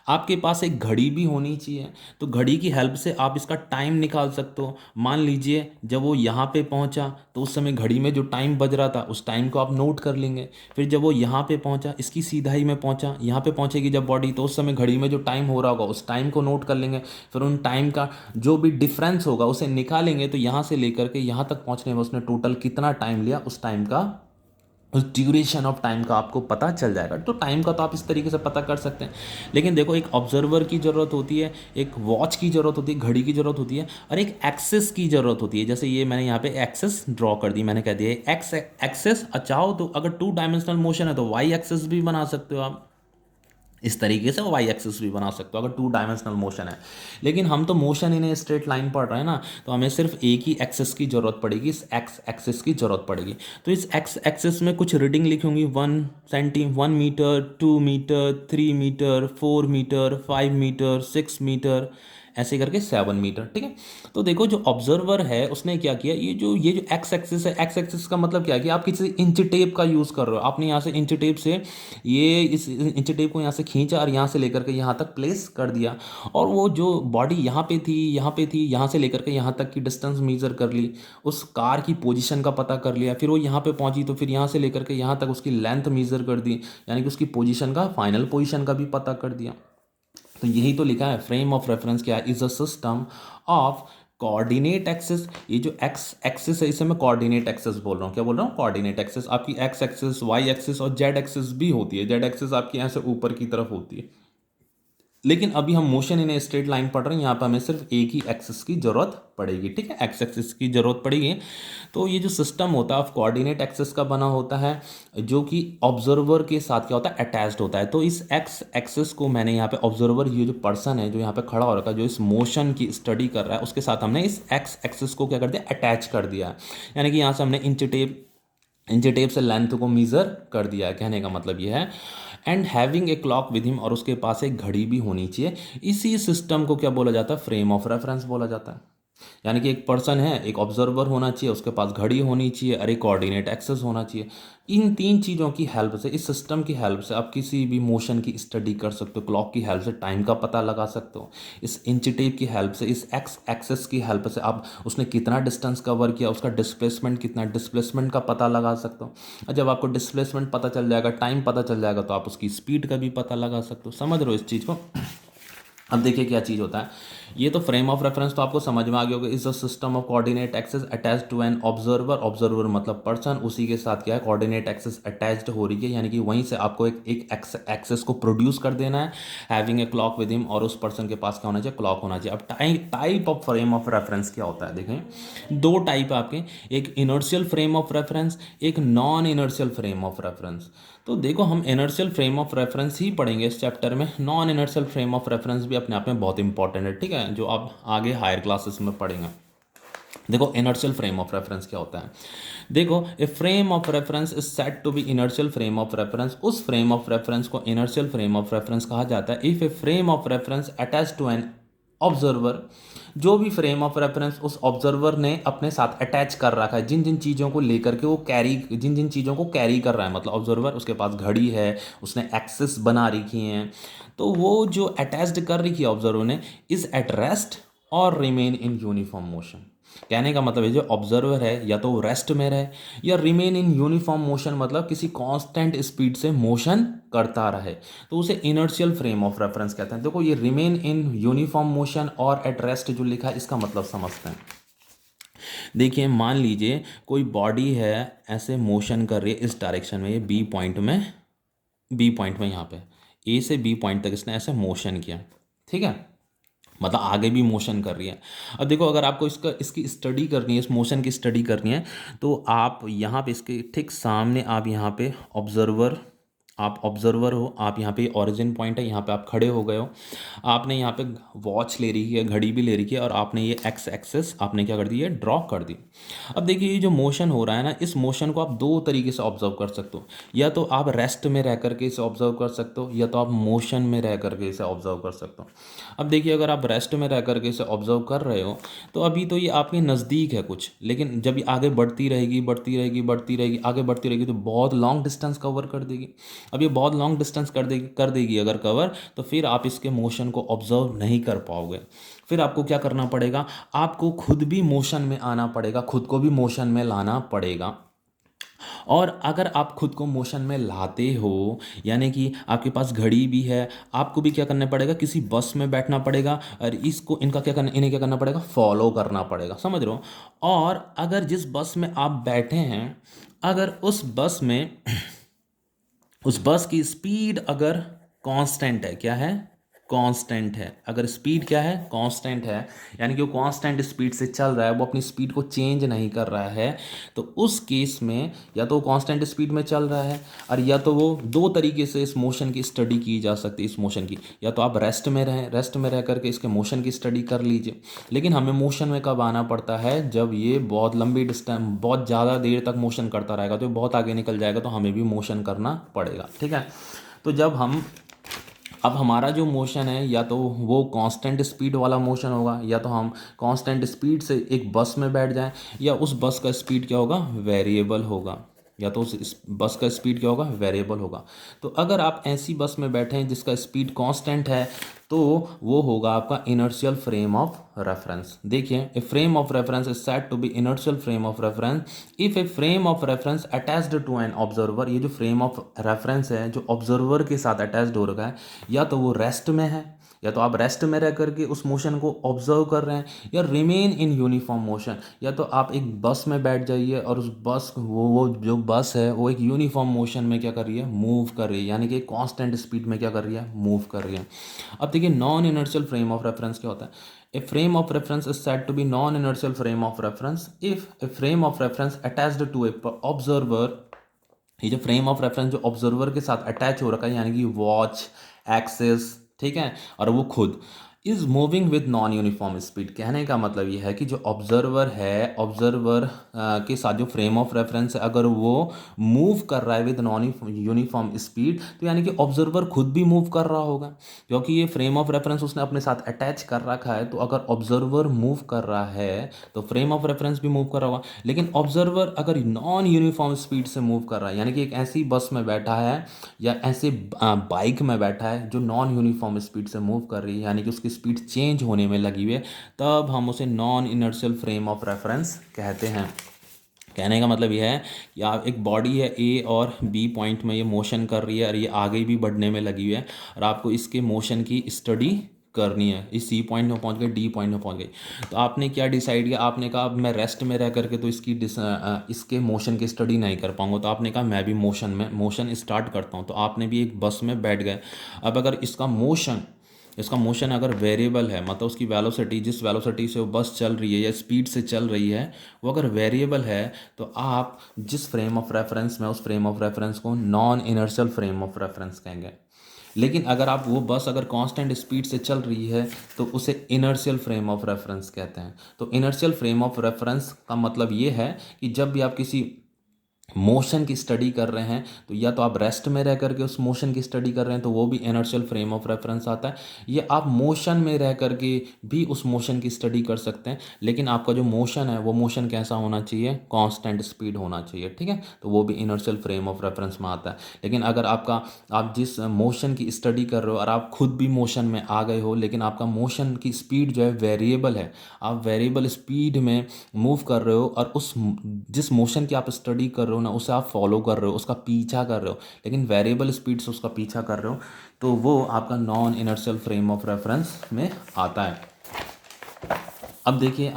आपके पास एक घड़ी भी होनी चाहिए, तो घड़ी की हेल्प से आप इसका टाइम निकाल सकते हो। मान लीजिए जब वो यहाँ पे पहुँचा तो उस समय घड़ी में जो टाइम बज रहा था उस टाइम को आप नोट कर लेंगे। फिर जब वो यहाँ पे पहुँचा, इसकी सीधाई में पहुँचा, यहाँ पे पहुँचेगी जब बॉडी, तो उस समय घड़ी में जो टाइम हो रहा होगा उस टाइम को नोट कर लेंगे। फिर उन टाइम का जो भी डिफरेंस होगा उसे निकालेंगे, तो यहाँ से लेकर के यहाँ तक पहुँचने में उसने टोटल कितना टाइम लिया, उस टाइम का, उस ड्यूरेशन ऑफ टाइम का आपको पता चल जाएगा। तो टाइम का तो आप इस तरीके से पता कर सकते हैं। लेकिन देखो, एक ऑब्जर्वर की ज़रूरत होती है, एक वॉच की ज़रूरत होती है, घड़ी की ज़रूरत होती है, और एक एक्सेस की ज़रूरत होती है। जैसे ये मैंने यहाँ पे एक्सेस ड्रॉ कर दी, मैंने कह दिया एक्स एक्सेस। चाहो तो अगर 2 डायमेंशनल मोशन है तो वाई एक्सेस भी बना सकते हो आप, इस तरीके से वाई एक्सिस भी बना सकते हो अगर 2 डायमेंशनल मोशन है। लेकिन हम तो motion in a straight line पढ़ रहे हैं ना, तो हमें सिर्फ एक ही एक्सिस की जरूरत पड़ेगी, इस एक्स एक्सिस की जरूरत पड़ेगी। तो इस एक्स एक्सिस में कुछ रीडिंग लिखी होंगी, 1 metre, 2 metre, 3 metre, 4 metre, 5 metre, 6 metre, ऐसे करके 7 मीटर। ठीक है। तो देखो, जो ऑब्जर्वर है उसने क्या किया, ये जो एक्स एक्सिस है, एक्स एक्सिस का मतलब क्या है कि आप किसी इंच टेप का यूज़ कर रहे हो। आपने यहाँ से इंच टेप से ये इस इंच टेप को यहाँ से खींचा और यहाँ से लेकर के यहाँ तक प्लेस कर दिया, और वो जो बॉडी यहाँ पे थी, यहाँ पे थी, यहाँ से लेकर के यहाँ तक की डिस्टेंस मेजर कर ली, उस कार की पोजीशन का पता कर लिया। फिर वो यहाँ पे पहुँची तो फिर यहाँ से लेकर के यहाँ तक उसकी लेंथ मेजर कर दी, यानी कि उसकी पोजीशन का, फाइनल पोजीशन का भी पता कर दिया। तो यही तो लिखा है, फ्रेम ऑफ रेफरेंस क्या है, is a system of coordinate axis. ये जो एक्स एक्सिस है इसे मैं कोऑर्डिनेट एक्सिस बोल रहा हूँ। क्या बोल रहा हूँ? Coordinate axis. आपकी एक्स एक्सिस, वाई एक्सिस और जेड एक्सिस भी होती है। जेड एक्सिस आपकी यहाँ से ऊपर की तरफ होती है, लेकिन अभी हम motion in a straight line पढ़ रहे हैं, यहाँ पे हमें सिर्फ एक ही एक्सिस की जरूरत पड़ेगी। ठीक है, एक्स एक्सिस की जरूरत पड़ेगी। तो ये जो सिस्टम होता है कोऑर्डिनेट एक्सिस का बना होता है, जो कि ऑब्जर्वर के साथ क्या होता है, अटैच्ड होता है। तो इस एक्स एक्सिस को मैंने यहाँ पे ऑब्जर्वर, ये जो पर्सन है जो यहाँ पे खड़ा हो रखा है, जो इस मोशन की स्टडी कर रहा है, उसके साथ हमने इस एक्स एक्सिस को क्या कर दिया, अटैच कर दिया। यानी कि यहाँ से हमने इंच टेप से लेंथ को मीज़र कर दिया है। कहने का मतलब ये है, and having a clock with him, और उसके पास एक घड़ी भी होनी चाहिए। इसी सिस्टम को क्या बोला जाता है, फ्रेम ऑफ रेफरेंस बोला जाता है। यानी कि एक पर्सन है, एक ऑब्जर्वर होना चाहिए, उसके पास घड़ी होनी चाहिए और एक कोऑर्डिनेट एक्सेस होना चाहिए। इन तीन चीज़ों की हेल्प से, इस सिस्टम की हेल्प से आप किसी भी मोशन की स्टडी कर सकते हो। क्लॉक की हेल्प से टाइम का पता लगा सकते हो, इस इंच टेप की हेल्प से, इस एक्स एक्सेस की हेल्प से आप उसने कितना डिस्टेंस कवर किया, उसका डिस्प्लेसमेंट कितना, डिस्प्लेसमेंट का पता लगा सकते हो। और जब आपको डिस्प्लेसमेंट पता चल जाएगा, टाइम पता चल जाएगा, तो आप उसकी स्पीड का भी पता लगा सकते हो। समझ रहे हो इस चीज़ को? अब देखिए क्या चीज़ होता है। ये तो फ्रेम ऑफ रेफरेंस तो आपको समझ में आ गया होगा। Is a system of coordinate axes attached to an observer. Observer मतलब पर्सन, उसी के साथ क्या है, कोऑर्डिनेट एक्सेस अटैच्ड हो रही है, यानी कि वहीं से आपको एक एक्सेस को प्रोड्यूस कर देना है। Having a clock with him, और उस पर्सन के पास क्या होना चाहिए, क्लॉक होना चाहिए। अब type of frame of reference क्या होता है, देखें दो टाइप आपके, एक इनर्शियल फ्रेम ऑफ रेफरेंस, एक non inertial frame of reference. तो देखो, हम इनर्शियल फ्रेम ऑफ रेफरेंस ही पढ़ेंगे इस चैप्टर में। Non inertial frame of reference भी अपने आप में बहुत इंपॉर्टेंट है, ठीक है, जो आप आगे हायर क्लासेस में पढ़ेंगे। देखो, इनर्शियल फ्रेम ऑफ रेफरेंस क्या होता है। देखो, a frame of reference is said to be inertial frame of reference. उस फ्रेम ऑफ रेफरेंस को इनर्शियल फ्रेम ऑफ रेफरेंस कहा जाता है if a frame of reference attach to an observer. जो भी फ्रेम ऑफ रेफरेंस उस observer ने अपने साथ अटैच कर रखा है, जिन जिन चीज़ों को लेकर के वो जिन जिन चीज़ों को कैरी कर रहा है, मतलब ऑब्जर्वर, उसके पास घड़ी है, उसने एक्सेस बना रखी हैं, तो वो जो अटैच्ड कर रखी है ऑब्जर्वर ने, इज एट रेस्ट और रिमेन इन यूनिफॉर्म मोशन। कहने का मतलब है, जो ऑब्जर्वर है या तो वो रेस्ट में रहे या रिमेन इन यूनिफॉर्म मोशन, मतलब किसी कांस्टेंट स्पीड से मोशन करता रहे, तो उसे इनर्शियल फ्रेम ऑफ रेफरेंस कहते हैं। देखो, ये रिमेन इन यूनिफॉर्म मोशन और एट रेस्ट जो लिखा है, इसका मतलब समझते हैं। देखिए, मान लीजिए कोई बॉडी है, ऐसे मोशन कर रही है इस डायरेक्शन में, ये बी पॉइंट में यहाँ पे ए से बी पॉइंट तक इसने ऐसे मोशन किया, ठीक है, मतलब आगे भी मोशन कर रही है। अब देखो, अगर आपको इसकी स्टडी करनी है, इस मोशन की स्टडी करनी है, तो आप यहाँ पे इसके ठीक सामने, आप ऑब्जर्वर हो, आप यहाँ पे ओरिजिन पॉइंट है, यहाँ पे आप खड़े हो गए हो, आपने यहाँ पे वॉच ले रही है, घड़ी भी ले रही है, और आपने ये एक्स एक्सेस आपने क्या कर दी है, ड्रॉ कर दी। अब देखिए, ये जो मोशन हो रहा है ना, इस मोशन को आप दो तरीके से ऑब्जर्व कर सकते हो। या तो आप रेस्ट में रह करके इसे ऑब्जर्व कर सकते हो, या तो आप मोशन में रह करके इसे ऑब्जर्व कर सकते हो। अब देखिए, अगर आप रेस्ट में रह करके इसे ऑब्जर्व कर रहे हो, तो अभी तो ये आपके नज़दीक है कुछ, लेकिन जब ये आगे बढ़ती रहेगी, बढ़ती रहेगी, बढ़ती रहेगी, आगे बढ़ती रहेगी, तो बहुत लॉन्ग डिस्टेंस कवर कर देगी। अब ये बहुत लॉन्ग डिस्टेंस कर देगी अगर कवर, तो फिर आप इसके मोशन को ऑब्जर्व नहीं कर पाओगे। फिर आपको क्या करना पड़ेगा, आपको खुद भी मोशन में आना पड़ेगा, खुद को भी मोशन में लाना पड़ेगा। और अगर आप खुद को मोशन में लाते हो, यानी कि आपके पास घड़ी भी है, आपको भी क्या करना पड़ेगा, किसी बस में बैठना पड़ेगा और इन्हें क्या करना पड़ेगा, फॉलो करना पड़ेगा, समझ रहे हो। और अगर जिस बस में आप बैठे हैं, अगर उस बस की स्पीड अगर कांस्टेंट है, क्या है, कांस्टेंट है, अगर स्पीड क्या है, कांस्टेंट है, यानी कि वो कांस्टेंट स्पीड से चल रहा है, वो अपनी स्पीड को चेंज नहीं कर रहा है, तो उस केस में या तो वो कांस्टेंट स्पीड में चल रहा है, और या तो वो दो तरीके से इस मोशन की स्टडी की जा सकती है, इस मोशन की, या तो आप रेस्ट में रह करके इसके मोशन की स्टडी कर लीजिए। लेकिन हमें मोशन में कब आना पड़ता है, जब ये बहुत लंबी डिस्टेंस, बहुत ज़्यादा देर तक मोशन करता रहेगा, तो ये बहुत आगे निकल जाएगा, तो हमें भी मोशन करना पड़ेगा, ठीक है। तो अब हमारा जो मोशन है, या तो वो कांस्टेंट स्पीड वाला मोशन होगा, या तो हम कांस्टेंट स्पीड से एक बस में बैठ जाएं, या उस बस का स्पीड क्या होगा, वेरिएबल होगा, या तो उस बस का स्पीड क्या होगा, वेरिएबल होगा। तो अगर आप ऐसी बस में बैठे हैं जिसका स्पीड कांस्टेंट है, तो वो होगा आपका इनर्शियल फ्रेम ऑफ रेफरेंस। देखिए, a frame of reference is said to be inertial frame of reference if a frame of reference attached to an observer. ये जो फ्रेम ऑफ रेफरेंस है, जो ऑब्जर्वर के साथ अटैच्ड हो रखा है, या तो वो रेस्ट में है, या तो आप रेस्ट में रह करके उस मोशन को ऑब्जर्व कर रहे हैं, या रिमेन इन यूनिफॉर्म मोशन, या तो आप एक बस में बैठ जाइए और उस बस वो जो बस है वो एक यूनिफॉर्म मोशन में क्या कर रही है, मूव कर रही है, यानी कि कांस्टेंट स्पीड में क्या कर रही है, मूव कर रही है। अब देखिए, non inertial frame of reference क्या होता है। A frame of reference is said to be non inertial frame of reference if a frame of reference attached to a observer. ये जो फ्रेम ऑफ रेफरेंस जो ऑब्जर्वर के साथ attach हो रखा है, यानी कि वॉच, एक्सेस, ठीक है, और वो खुद is moving with non uniform speed. कहने का मतलब ये है कि जो ऑब्जर्वर है, ऑब्जर्वर के साथ जो फ्रेम ऑफ रेफरेंस है, अगर वो मूव कर रहा है विद नॉन यूनिफॉर्म स्पीड, तो यानी कि ऑब्जर्वर खुद भी मूव कर रहा होगा, क्योंकि ये फ्रेम ऑफ रेफरेंस उसने अपने साथ अटैच कर रखा है। तो अगर ऑब्जर्वर मूव कर रहा है तो फ्रेम ऑफ रेफरेंस भी मूव कर रहा होगा। लेकिन ऑब्जर्वर अगर नॉन यूनिफॉर्म स्पीड से मूव कर रहा है, यानी कि एक ऐसी बस में बैठा है या ऐसे बाइक में बैठा है जो नॉन यूनिफॉर्म स्पीड से मूव कर रही है, यानी कि उसकी स्पीड चेंज होने में लगी हुई है, तब हम उसे non inertial frame of reference कहते हैं। कहने का मतलब यह है कि आप एक बॉडी है, ए और बी पॉइंट में ये मोशन कर रही है और ये आगे भी बढ़ने में लगी हुई है, और आपको इसके मोशन की स्टडी करनी है। इस सी पॉइंट में पहुंच गए, डी पॉइंट में पहुंच गए, तो आपने क्या डिसाइड किया, आपने कहा अब मैं रेस्ट में रह करके तो इसके मोशन की स्टडी नहीं कर पाऊंगा, तो आपने कहा मैं भी मोशन स्टार्ट करता हूँ। तो आपने भी एक बस में बैठ गए। अब अगर इसका मोशन अगर वेरिएबल है, मतलब उसकी वेलोसिटी, जिस वेलोसिटी से वो बस चल रही है या स्पीड से चल रही है, वो अगर वेरिएबल है, तो आप जिस फ्रेम ऑफ रेफरेंस में, उस फ्रेम ऑफ रेफरेंस को non inertial frame of reference कहेंगे। लेकिन अगर आप वो बस अगर कांस्टेंट स्पीड से चल रही है, तो उसे इनर्शियल फ्रेम ऑफ रेफरेंस कहते हैं। तो इनर्शियल फ्रेम ऑफ रेफरेंस का मतलब ये है कि जब भी आप किसी मोशन की स्टडी कर रहे हैं, तो या तो आप रेस्ट में रह करके उस मोशन की स्टडी कर रहे हैं, तो वो भी इनर्शियल फ्रेम ऑफ रेफरेंस आता है, या आप मोशन में रह करके भी उस मोशन की स्टडी कर सकते हैं, लेकिन आपका जो मोशन है वो मोशन कैसा होना चाहिए, कांस्टेंट स्पीड होना चाहिए, ठीक है, तो वो भी इनर्शियल फ्रेम ऑफ रेफरेंस में आता है। लेकिन अगर आप जिस मोशन की स्टडी कर रहे हो और आप खुद भी मोशन में आ गए हो, लेकिन आपका मोशन की स्पीड जो है वेरिएबल है, आप वेरिएबल स्पीड में मूव कर रहे हो, और जिस मोशन की आप स्टडी कर रहे हो ना, उसे आप फॉलो कर रहे हो, उसका पीछा कर रहे हो, लेकिन वेरिएबल स्पीड से उसका पीछा कर रहे हो, तो वो आपका non inertial frame of reference में आता है। अब देखिए,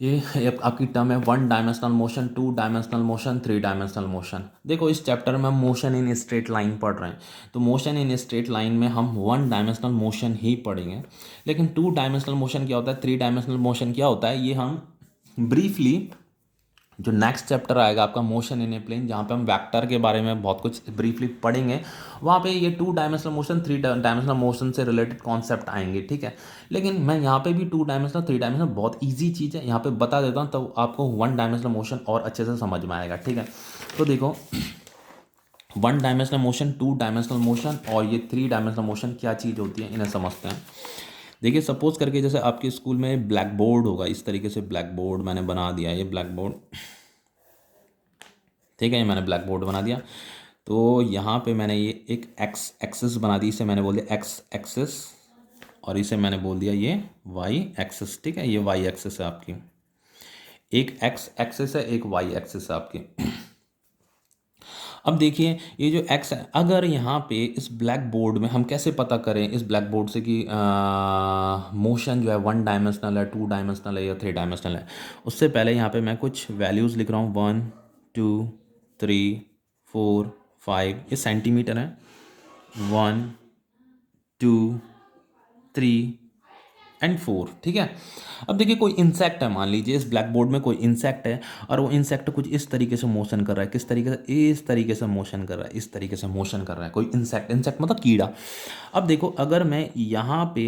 ये आपकी टर्म है one dimensional motion, two dimensional motion, three dimensional motion. देखो, इस चैप्टर में हम मोशन इन स्ट्रेट लाइन पढ़ रहे हैं, तो मोशन इन स्ट्रेट लाइन में हम वन डायमेंशनल मोशन ही पढ़ेंगे। लेकिन टू डायमेंशनल मोशन क्या होता है, थ्री डायमेंशनल मोशन क्या होता है, ये हम ब्रीफली जो नेक्स्ट चैप्टर आएगा आपका मोशन इन ए प्लेन, जहाँ पे हम वेक्टर के बारे में बहुत कुछ ब्रीफली पढ़ेंगे, वहाँ पे ये two dimensional motion, three dimensional motion से रिलेटेड कॉन्सेप्ट आएंगे, ठीक है। लेकिन मैं यहाँ पे भी टू डायमेंशनल, थ्री डायमेंशनल बहुत इजी चीज़ है यहाँ पे बता देता हूँ, तो आपको वन डायमेंशनल मोशन और अच्छे से समझ में आएगा, ठीक है। तो देखो, one dimensional motion, two dimensional motion और ये थ्री डायमेंशनल मोशन क्या चीज़ होती है, इन्हें समझते हैं। देखिए, सपोज करके जैसे आपके स्कूल में ब्लैक बोर्ड होगा, इस तरीके से ब्लैक बोर्ड मैंने बना दिया, ये ब्लैक बोर्ड, ठीक है, ये मैंने ब्लैक बोर्ड बना दिया। तो यहाँ पे मैंने ये एक एक्स एक्सिस बना दी, इसे मैंने बोल दिया एक्स एक्सिस, और इसे मैंने बोल दिया ये वाई एक्सिस। ठीक है, ये वाई एक्सिस है आपकी, एक एक्स एक्सिस है, एक वाई एक्सिस है आपकी। अब देखिए ये जो एक्स है, अगर यहाँ पे इस ब्लैक बोर्ड में हम कैसे पता करें इस ब्लैक बोर्ड से कि मोशन जो है 1 डायमेंशनल है, 2 डायमेंशनल है या 3 डायमेंशनल है। उससे पहले यहाँ पे मैं कुछ वैल्यूज़ लिख रहा हूँ, 1 2 3 4 5, ये सेंटीमीटर है, 1 2 3 एंड 4। ठीक है, अब देखिए कोई इंसेक्ट है, मान लीजिए इस ब्लैक बोर्ड में कोई इंसेक्ट है, और वो इंसेक्ट कुछ इस तरीके से मोशन कर रहा है, किस तरीके से, इस तरीके से मोशन कर रहा है, इस तरीके से मोशन कर रहा है कोई इंसेक्ट, इंसेक्ट मतलब कीड़ा। अब देखो अगर मैं यहाँ पे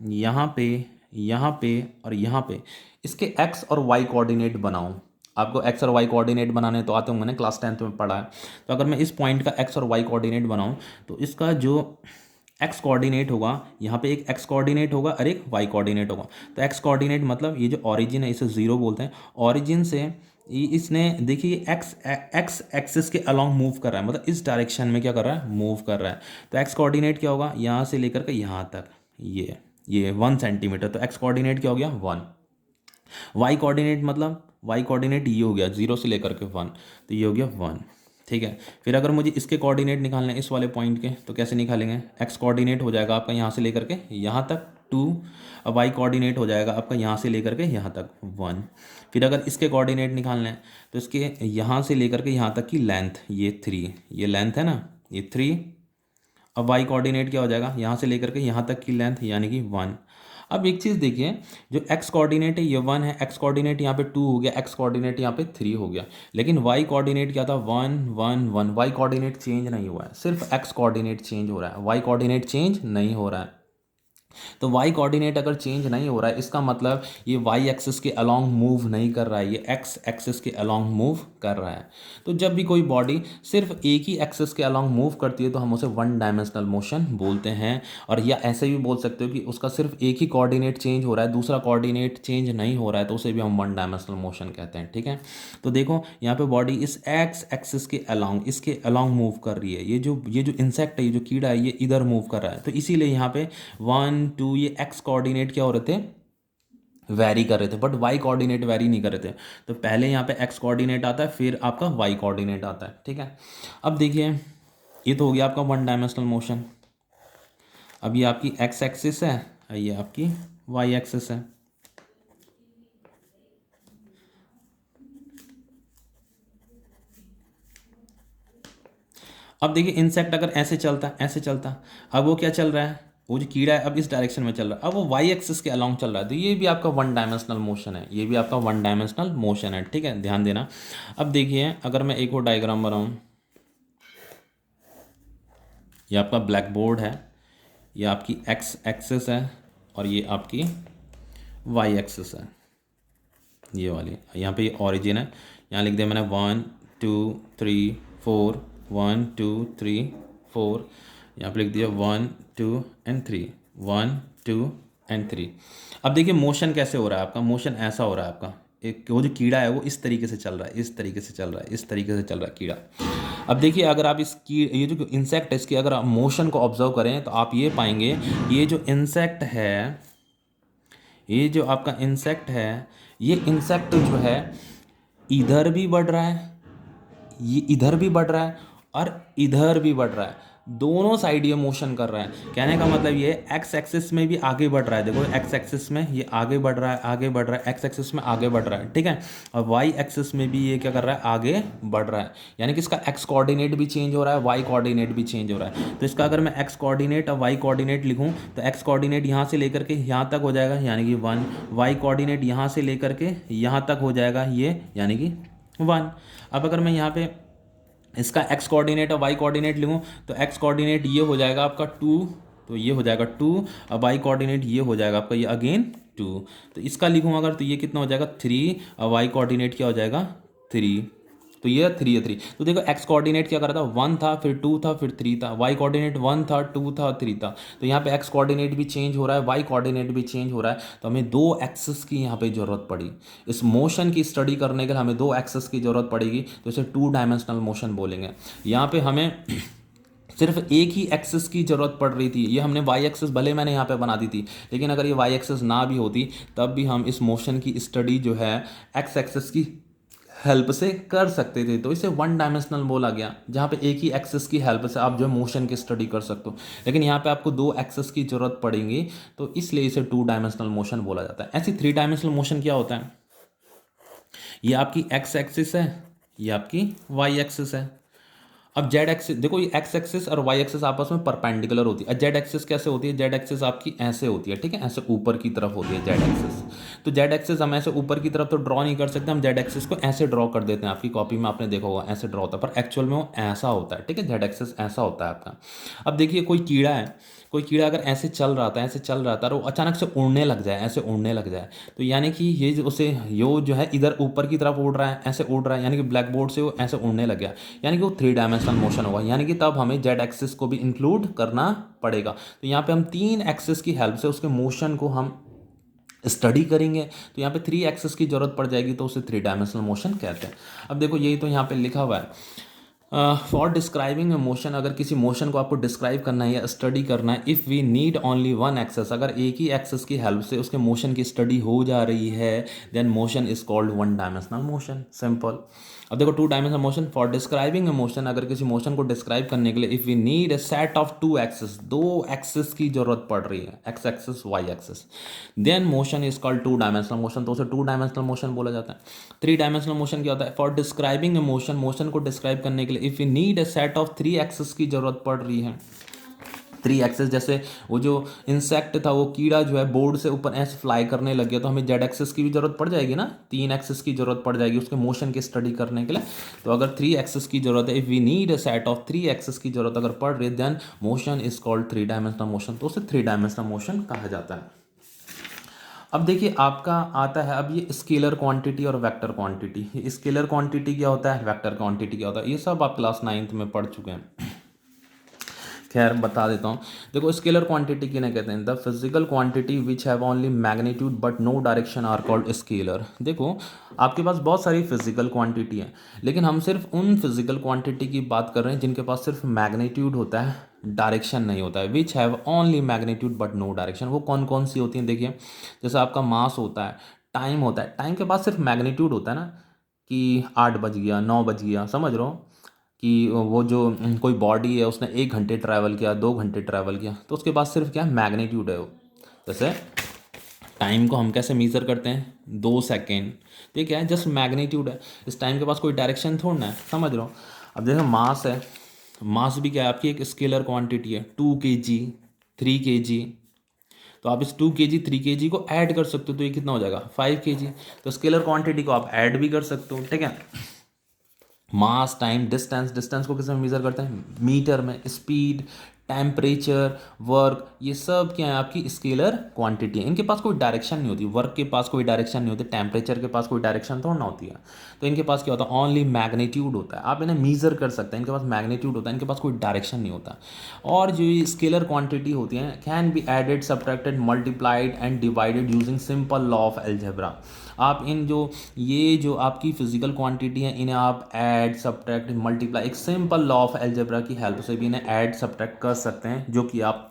यहाँ पे यहाँ पे और यहाँ पे इसके एक्स और वाई कोऑर्डिनेट बनाऊँ, आपको एक्स और वाई कोऑर्डिनेट बनाने तो आते होंगे ना, क्लास 10th में पढ़ा है। तो अगर मैं इस पॉइंट का एक्स और वाई कोऑर्डिनेट बनाऊँ, तो इसका जो एक्स कोऑर्डिनेट होगा, यहाँ पे एक एक्स कोऑर्डिनेट होगा और एक वाई कोऑर्डिनेट होगा। तो एक्स कोऑर्डिनेट मतलब ये जो ऑरिजिन है इसे ज़ीरो बोलते हैं, ऑरिजिन से इसने देखिए एक्स एक्स एक्सिस के अलोंग मूव कर रहा है, मतलब इस डायरेक्शन में क्या कर रहा है, मूव कर रहा है। तो एक्स कोऑर्डिनेट क्या होगा, यहाँ से लेकर के यहाँ तक, ये 1 सेंटीमीटर, तो एक्स कोऑर्डिनेट क्या हो गया 1। वाई कोऑर्डिनेट मतलब वाई कोऑर्डिनेट ये हो गया 0 से लेकर के 1, तो ये हो गया 1। ठीक है, फिर अगर मुझे इसके कोऑर्डिनेट निकालने हैं इस वाले पॉइंट के, तो कैसे निकालेंगे, एक्स कोऑर्डिनेट हो जाएगा आपका यहाँ से लेकर के यहाँ तक 2, अब वाई कोऑर्डिनेट हो जाएगा आपका यहाँ से लेकर के यहाँ तक 1। फिर अगर इसके कोऑर्डिनेट निकालने हैं तो इसके यहाँ से लेकर के यहाँ तक की लेंथ ये 3, ये लेंथ है ना, ये 3। अब वाई कोऑर्डिनेट क्या हो जाएगा, यहाँ से लेकर के यहाँ तक की लेंथ यानी कि 1। अब एक चीज़ देखिए, जो एक्स कोऑर्डिनेट है ये 1 है, एक्स कोऑर्डिनेट यहाँ पे 2 हो गया, एक्स कोऑर्डिनेट यहाँ पे 3 हो गया, लेकिन वाई कोऑर्डिनेट क्या था 1 1 1। वाई कोऑर्डिनेट चेंज नहीं हुआ है, सिर्फ एक्स कोऑर्डिनेट चेंज हो रहा है, वाई कोऑर्डिनेट चेंज नहीं हो रहा है। तो वाई कोऑर्डिनेट अगर चेंज नहीं हो रहा है, इसका मतलब ये वाई एक्सिस के अलोंग मूव नहीं कर रहा है, ये एक्स एक्सिस के अलोंग मूव कर रहा है। तो जब भी कोई बॉडी सिर्फ एक ही एक्सिस के अलोंग मूव करती है तो हम उसे 1 डायमेंशनल मोशन बोलते हैं। और या ऐसे भी बोल सकते हो कि उसका सिर्फ एक ही कोऑर्डिनेट चेंज हो रहा है, दूसरा कोऑर्डिनेट चेंज नहीं हो रहा है, तो उसे भी हम 1 डायमेंशनल मोशन कहते हैं। ठीक है, तो देखो यहाँ पे बॉडी इस एक्स एक्सिस के अलोंग, इसके अलोंग मूव कर रही है। ये जो इंसेक्ट है, ये जो कीड़ा है, ये इधर मूव कर रहा है, तो इसीलिए यहाँ पे 1 2 ये एक्स कोऑर्डिनेट क्या हो रहे थे, वैरी कर रहे थे, बट वाई कोऑर्डिनेट वैरी नहीं कर रहे थे। तो पहले यहाँ पे एक्स कोऑर्डिनेट आता है, फिर आपका वाई कोऑर्डिनेट आता है। ठीक है, अब देखिए ये तो हो गया आपका 1 डायमेंशनल मोशन। अब ये आपकी एक्स एक्सिस है, ये आपकी वाई एक्सिस है। अब देखिए इंसेक्ट अगर ऐसे चलता, ऐसे चलता, अब वो क्या चल रहा है, वो जो कीड़ा है अब इस डायरेक्शन में चल रहा है, अब वो वाई एक्सिस के अलोंग चल रहा है, तो ये भी आपका 1 डायमेंशनल मोशन है, ये भी आपका 1 डायमेंशनल मोशन है। ठीक है, ध्यान देना। अब देखिए अगर मैं एक और डायग्राम बनाऊँ, ये आपका ब्लैक बोर्ड है, ये आपकी एक्स एक्सिस है, और ये आपकी वाई एक्सिस है, ये वाली। यहाँ पे ये ऑरिजिन है, यहाँ लिख दिया मैंने 1 2 3 4, 1 2 3 4, यहाँ पे लिख दिया 1 2 एंड 3, 1 2 एंड 3। अब देखिए मोशन कैसे हो रहा है आपका, मोशन ऐसा हो रहा है आपका, एक वो जो कीड़ा है वो इस तरीके से चल रहा है, इस तरीके से चल रहा है, इस तरीके से चल रहा है कीड़ा। अब देखिए अगर आप ये जो इंसेक्ट है इसकी अगर आप मोशन को ऑब्जर्व करें तो आप ये पाएंगे, ये जो इंसेक्ट है, ये जो आपका इंसेक्ट है, ये इंसेक्ट जो है इधर भी बढ़ रहा है, ये इधर भी बढ़ रहा है और इधर भी बढ़ रहा है, दोनों साइड ये मोशन कर रहा है। कहने का मतलब ये एक्स एक्सिस में भी आगे बढ़ रहा है, देखो एक्स एक्सिस में ये आगे बढ़ रहा है, आगे बढ़ रहा है, एक्स एक्सिस में आगे बढ़ रहा है। ठीक है, और वाई एक्सिस में भी ये क्या कर रहा है, आगे बढ़ रहा है, यानी कि इसका एक्स कोऑर्डिनेट भी चेंज हो रहा है, वाई कोऑर्डिनेट भी चेंज हो रहा है। तो इसका अगर मैं एक्स कोऑर्डिनेट और वाई कोऑर्डिनेट लिखूँ तो एक्स कोऑर्डिनेट यहाँ से लेकर के यहाँ तक हो जाएगा यानी कि 1, वाई कोऑर्डिनेट यहाँ से लेकर के यहाँ तक हो जाएगा ये यानी कि 1। अब अगर मैं यहाँ पे इसका एक्स कोऑर्डिनेट और वाई कोऑर्डिनेट लिखूँ तो एक्स कोऑर्डिनेट ये हो जाएगा आपका 2, तो ये हो जाएगा 2, और वाई कोऑर्डिनेट ये हो जाएगा आपका ये अगेन 2। तो इसका लिखूँ अगर तो ये कितना हो जाएगा 3, और वाई कोऑर्डिनेट क्या हो जाएगा 3। तो ये 3 है 3। तो देखो एक्स कोऑर्डिनेट क्या कर रहा था, 1 था, फिर 2 था, फिर 3 था। वाई कोऑर्डिनेट 1 था, 2 था, 3 था। तो यहाँ पे एक्स कोऑर्डिनेट भी चेंज हो रहा है, वाई कोऑर्डिनेट भी चेंज हो रहा है। तो हमें दो एक्सेस की यहाँ पे ज़रूरत पड़ी। इस मोशन की स्टडी करने के लिए हमें दो एक्सेस की ज़रूरत पड़ेगी, तो इसे 2 डायमेंशनल मोशन बोलेंगे। यहाँ पे हमें सिर्फ एक ही एक्सेस की ज़रूरत पड़ रही थी। ये हमने वाई एक्सेस भले मैंने यहाँ पे बना दी थी, लेकिन अगर ये वाई एक्सेस ना भी होती तब भी हम इस मोशन की स्टडी जो है एक्स एक्सेस की हेल्प से कर सकते थे। तो इसे 1 डायमेंशनल बोला गया, जहाँ पे एक ही एक्सेस की हेल्प से आप जो है मोशन की स्टडी कर सकते हो। लेकिन यहाँ पे आपको दो एक्सेस की ज़रूरत पड़ेगी, तो इसलिए इसे 2 डायमेंशनल मोशन बोला जाता है। ऐसी 3 डायमेंशनल मोशन क्या होता है, ये आपकी एक्स एक्सिस है, ये आपकी वाई एक्सिस है। अब जेड एक्सिस देखो, ये एक्स एक्सिस और वाई एक्सिस आपस में परपेंडिकुलर होती है। जेड एक्सिस कैसे होती है, जेड एक्सिस आपकी ऐसे होती है, ठीक है, ऐसे ऊपर की तरफ होती है जेड एक्सिस। तो जेड एक्सिस हम ऐसे ऊपर की तरफ तो ड्रॉ नहीं कर सकते, हम जेड एक्सिस को ऐसे ड्रॉ कर देते हैं। आपकी कॉपी में आपने देखा होगा ऐसे ड्रॉ होता है, पर एक्चुअल में वो ऐसा होता है, ठीक है, जेड एक्सिस ऐसा होता है आपका। अब देखिए कोई कीड़ा है, कोई कीड़ा अगर ऐसे चल रहा था, ऐसे चल रहा था और वो अचानक से उड़ने लग जाए, ऐसे उड़ने लग जाए, तो यानी कि ये उसे यो जो है इधर ऊपर की तरफ उड़ रहा है, ऐसे उड़ रहा है, यानी कि ब्लैक बोर्ड से वो ऐसे उड़ने लग गया, यानी कि वो 3 डायमेंशनल मोशन होगा। यानी कि तब हमें जेड एक्सिस को भी इंक्लूड करना पड़ेगा। तो यहाँ पे हम 3 एक्सिस की हेल्प से उसके मोशन को हम स्टडी करेंगे। तो यहाँ पे 3 एक्सिस की जरूरत पड़ जाएगी, तो उसे 3 डायमेंशनल मोशन कहते हैं। अब देखो यही तो यहाँ पे लिखा हुआ है, फॉर डिस्क्राइबिंग ए मोशन, अगर किसी मोशन को आपको डिस्क्राइब करना है या स्टडी करना है, if we need only 1 axes, अगर एक ही एक्सेस की हेल्प से उसके मोशन की स्टडी हो जा रही है, then motion is called 1 dimensional motion, simple. अब देखो 2 dimensional motion, for describing a motion, अगर किसी मोशन को डिस्क्राइब करने के लिए if we need a set of 2 axes, 2 axes की जरूरत पड़ रही है, X axes Y axes, then motion is called 2 dimensional motion, तो उसे 2 डायमेंशनल मोशन बोला जाता है। 3 डायमेंशनल मोशन क्या होता है, for describing a motion, motion को डिस्क्राइब करने के लिए if you need a set of 3 axes की जरूरत पड़ रही है। 3 एक्सेस, जैसे वो जो इंसेक्ट था, वो कीड़ा जो है बोर्ड से ऊपर ऐसे फ्लाई करने लग गया, तो हमें जेड एक्सेस की भी जरूरत पड़ जाएगी ना, 3 एक्सेस की जरूरत पड़ जाएगी उसके मोशन की स्टडी करने के लिए। तो अगर 3 एक्सेस की जरूरत है, if we need a set of 3 axes की जरूरत अगर पड़ रही है, then motion is called 3 dimensional motion, तो उसे 3 डायमेंशनल मोशन कहा जाता है। अब देखिए आपका आता है, अब ये स्केलर क्वांटिटी और वेक्टर क्वांटिटी। ये स्केलर क्वांटिटी क्या होता है, वेक्टर क्वांटिटी क्या होता है, ये सब आप क्लास 9th में पढ़ चुके हैं। खैर बता देता हूँ। देखो स्केलर क्वांटिटी किन्हें कहते हैं, the physical quantity which have only magnitude but no direction are called scalar. देखो आपके पास बहुत सारी फिजिकल क्वांटिटी है, लेकिन हम सिर्फ उन फिजिकल क्वांटिटी की बात कर रहे हैं जिनके पास सिर्फ मैग्नीट्यूड होता है, डायरेक्शन नहीं होता है। Which have only magnitude but no direction, वो कौन कौन सी होती हैं, देखिए जैसे आपका मास होता है, टाइम होता है, टाइम के पास सिर्फ मैग्नीट्यूड होता है ना, कि 8 बज गया, 9 बज गया, समझ रहे हो, कि वो जो कोई बॉडी है उसने 1 घंटे ट्रैवल किया, 2 घंटे ट्रैवल किया, तो उसके पास सिर्फ क्या है, मैग्नीट्यूड है वो। जैसे टाइम को हम कैसे मेज़र करते हैं, 2 सेकेंड, तो ये क्या है, जस्ट मैग्नीट्यूड है, इस टाइम के पास कोई डायरेक्शन थोड़ा ना है, समझ रहे हो। अब जैसे मास है, मास भी क्या है आपकी एक स्केलर क्वांटिटी है, 2 kg 3 kg। तो आप इस 2 kg 3 kg को ऐड कर सकते हो, तो ये कितना हो जाएगा, 5 kg। तो स्केलर क्वांटिटी को आप ऐड भी कर सकते हो, ठीक है। मास, टाइम, डिस्टेंस, डिस्टेंस को किस में मेजर करते हैं, मीटर में। स्पीड, टेम्परेचर, वर्क, ये सब क्या है आपकी स्केलर क्वांटिटी है। इनके पास कोई डायरेक्शन नहीं होती, वर्क के पास कोई डायरेक्शन नहीं होती, टेम्परेचर के पास कोई डायरेक्शन थोड़ा ना होती है। तो इनके पास क्या होता है, ओनली मैग्नीट्यूड होता है, आप इन्हें मीज़र कर सकते हैं, इनके पास मैग्नीट्यूड होता है, इनके पास कोई डायरेक्शन नहीं होता। और जो ये स्केलर क्वांटिटी होती हैं can be added, subtracted, multiplied and divided using simple law of algebra. आप इन जो ये जो आपकी फिजिकल क्वांटिटी है, इन्हें आप ऐड, सब्ट्रैक्ट, मल्टीप्लाई, एक सिंपल लॉ ऑफ अलजेब्रा की हेल्प से भी इन्हें ऐड सब्ट्रैक्ट कर सकते हैं, जो कि आप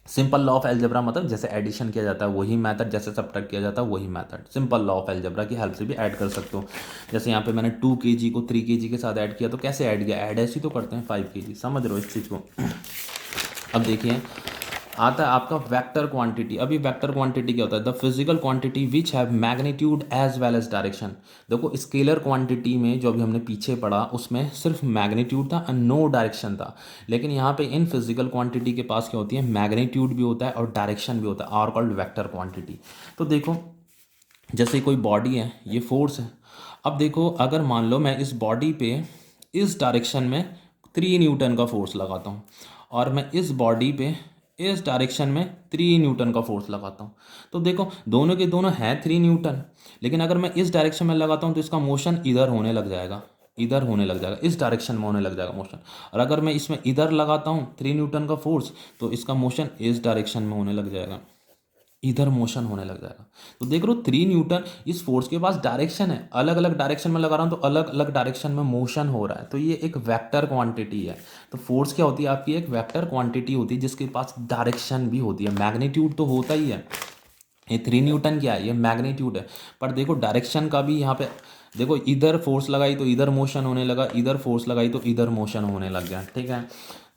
सिंपल लॉ ऑफ अलजेब्रा मतलब जैसे एडिशन किया जाता है वही मेथड, जैसे सब्ट्रैक्ट किया जाता है वही method, simple law of algebra की हेल्प से भी ऐड कर सकते हो। जैसे यहाँ पे मैंने 2 kg को 3 kg के साथ ऐड किया, तो कैसे ऐड किया, ऐड ऐसे ही तो करते हैं 5 kg, समझ रहे हो इस चीज़ को। अब देखिए आता है आपका वेक्टर क्वांटिटी। अभी वेक्टर क्वांटिटी क्या होता है, the physical quantity which have magnitude as well as direction. देखो स्केलर क्वांटिटी में जो अभी हमने पीछे पढ़ा उसमें सिर्फ मैग्नीट्यूड था एंड नो डायरेक्शन था, लेकिन यहाँ पे इन फिजिकल क्वांटिटी के पास क्या होती है, मैग्नीट्यूड भी होता है और डायरेक्शन भी होता है, आर कॉल्ड वेक्टर क्वांटिटी। तो देखो जैसे कोई बॉडी है, ये फोर्स है। अब देखो अगर मान लो मैं इस बॉडी पे इस डायरेक्शन में 3 न्यूटन का फोर्स लगाता हूँ, और मैं इस बॉडी पे इस डायरेक्शन में 3 न्यूटन का फोर्स लगाता हूँ, तो देखो दोनों के दोनों हैं 3 न्यूटन, लेकिन अगर मैं इस डायरेक्शन में लगाता हूँ तो इसका मोशन इधर होने लग जाएगा, इधर होने लग जाएगा, इस डायरेक्शन में होने लग जाएगा मोशन। और अगर मैं इसमें इधर लगाता हूँ 3 न्यूटन का फोर्स, तो इसका मोशन इस डायरेक्शन में होने लग जाएगा, इधर मोशन होने लग जाएगा। तो देख रहे हो 3 न्यूटन, इस फोर्स के पास डायरेक्शन है, अलग अलग डायरेक्शन में लगा रहा हूँ तो अलग अलग डायरेक्शन में मोशन हो रहा है, तो ये एक वेक्टर क्वांटिटी है। तो फोर्स क्या होती है आपकी, एक वेक्टर क्वांटिटी होती है जिसके पास डायरेक्शन भी होती है। मैग्नीट्यूड तो होता ही है, ये 3 न्यूटन क्या है, ये मैग्नीट्यूड है, पर देखो डायरेक्शन का भी यहाँ पे देखो, इधर फोर्स लगाई तो इधर मोशन होने लगा, इधर फोर्स लगाई तो इधर मोशन होने लग गया, ठीक है।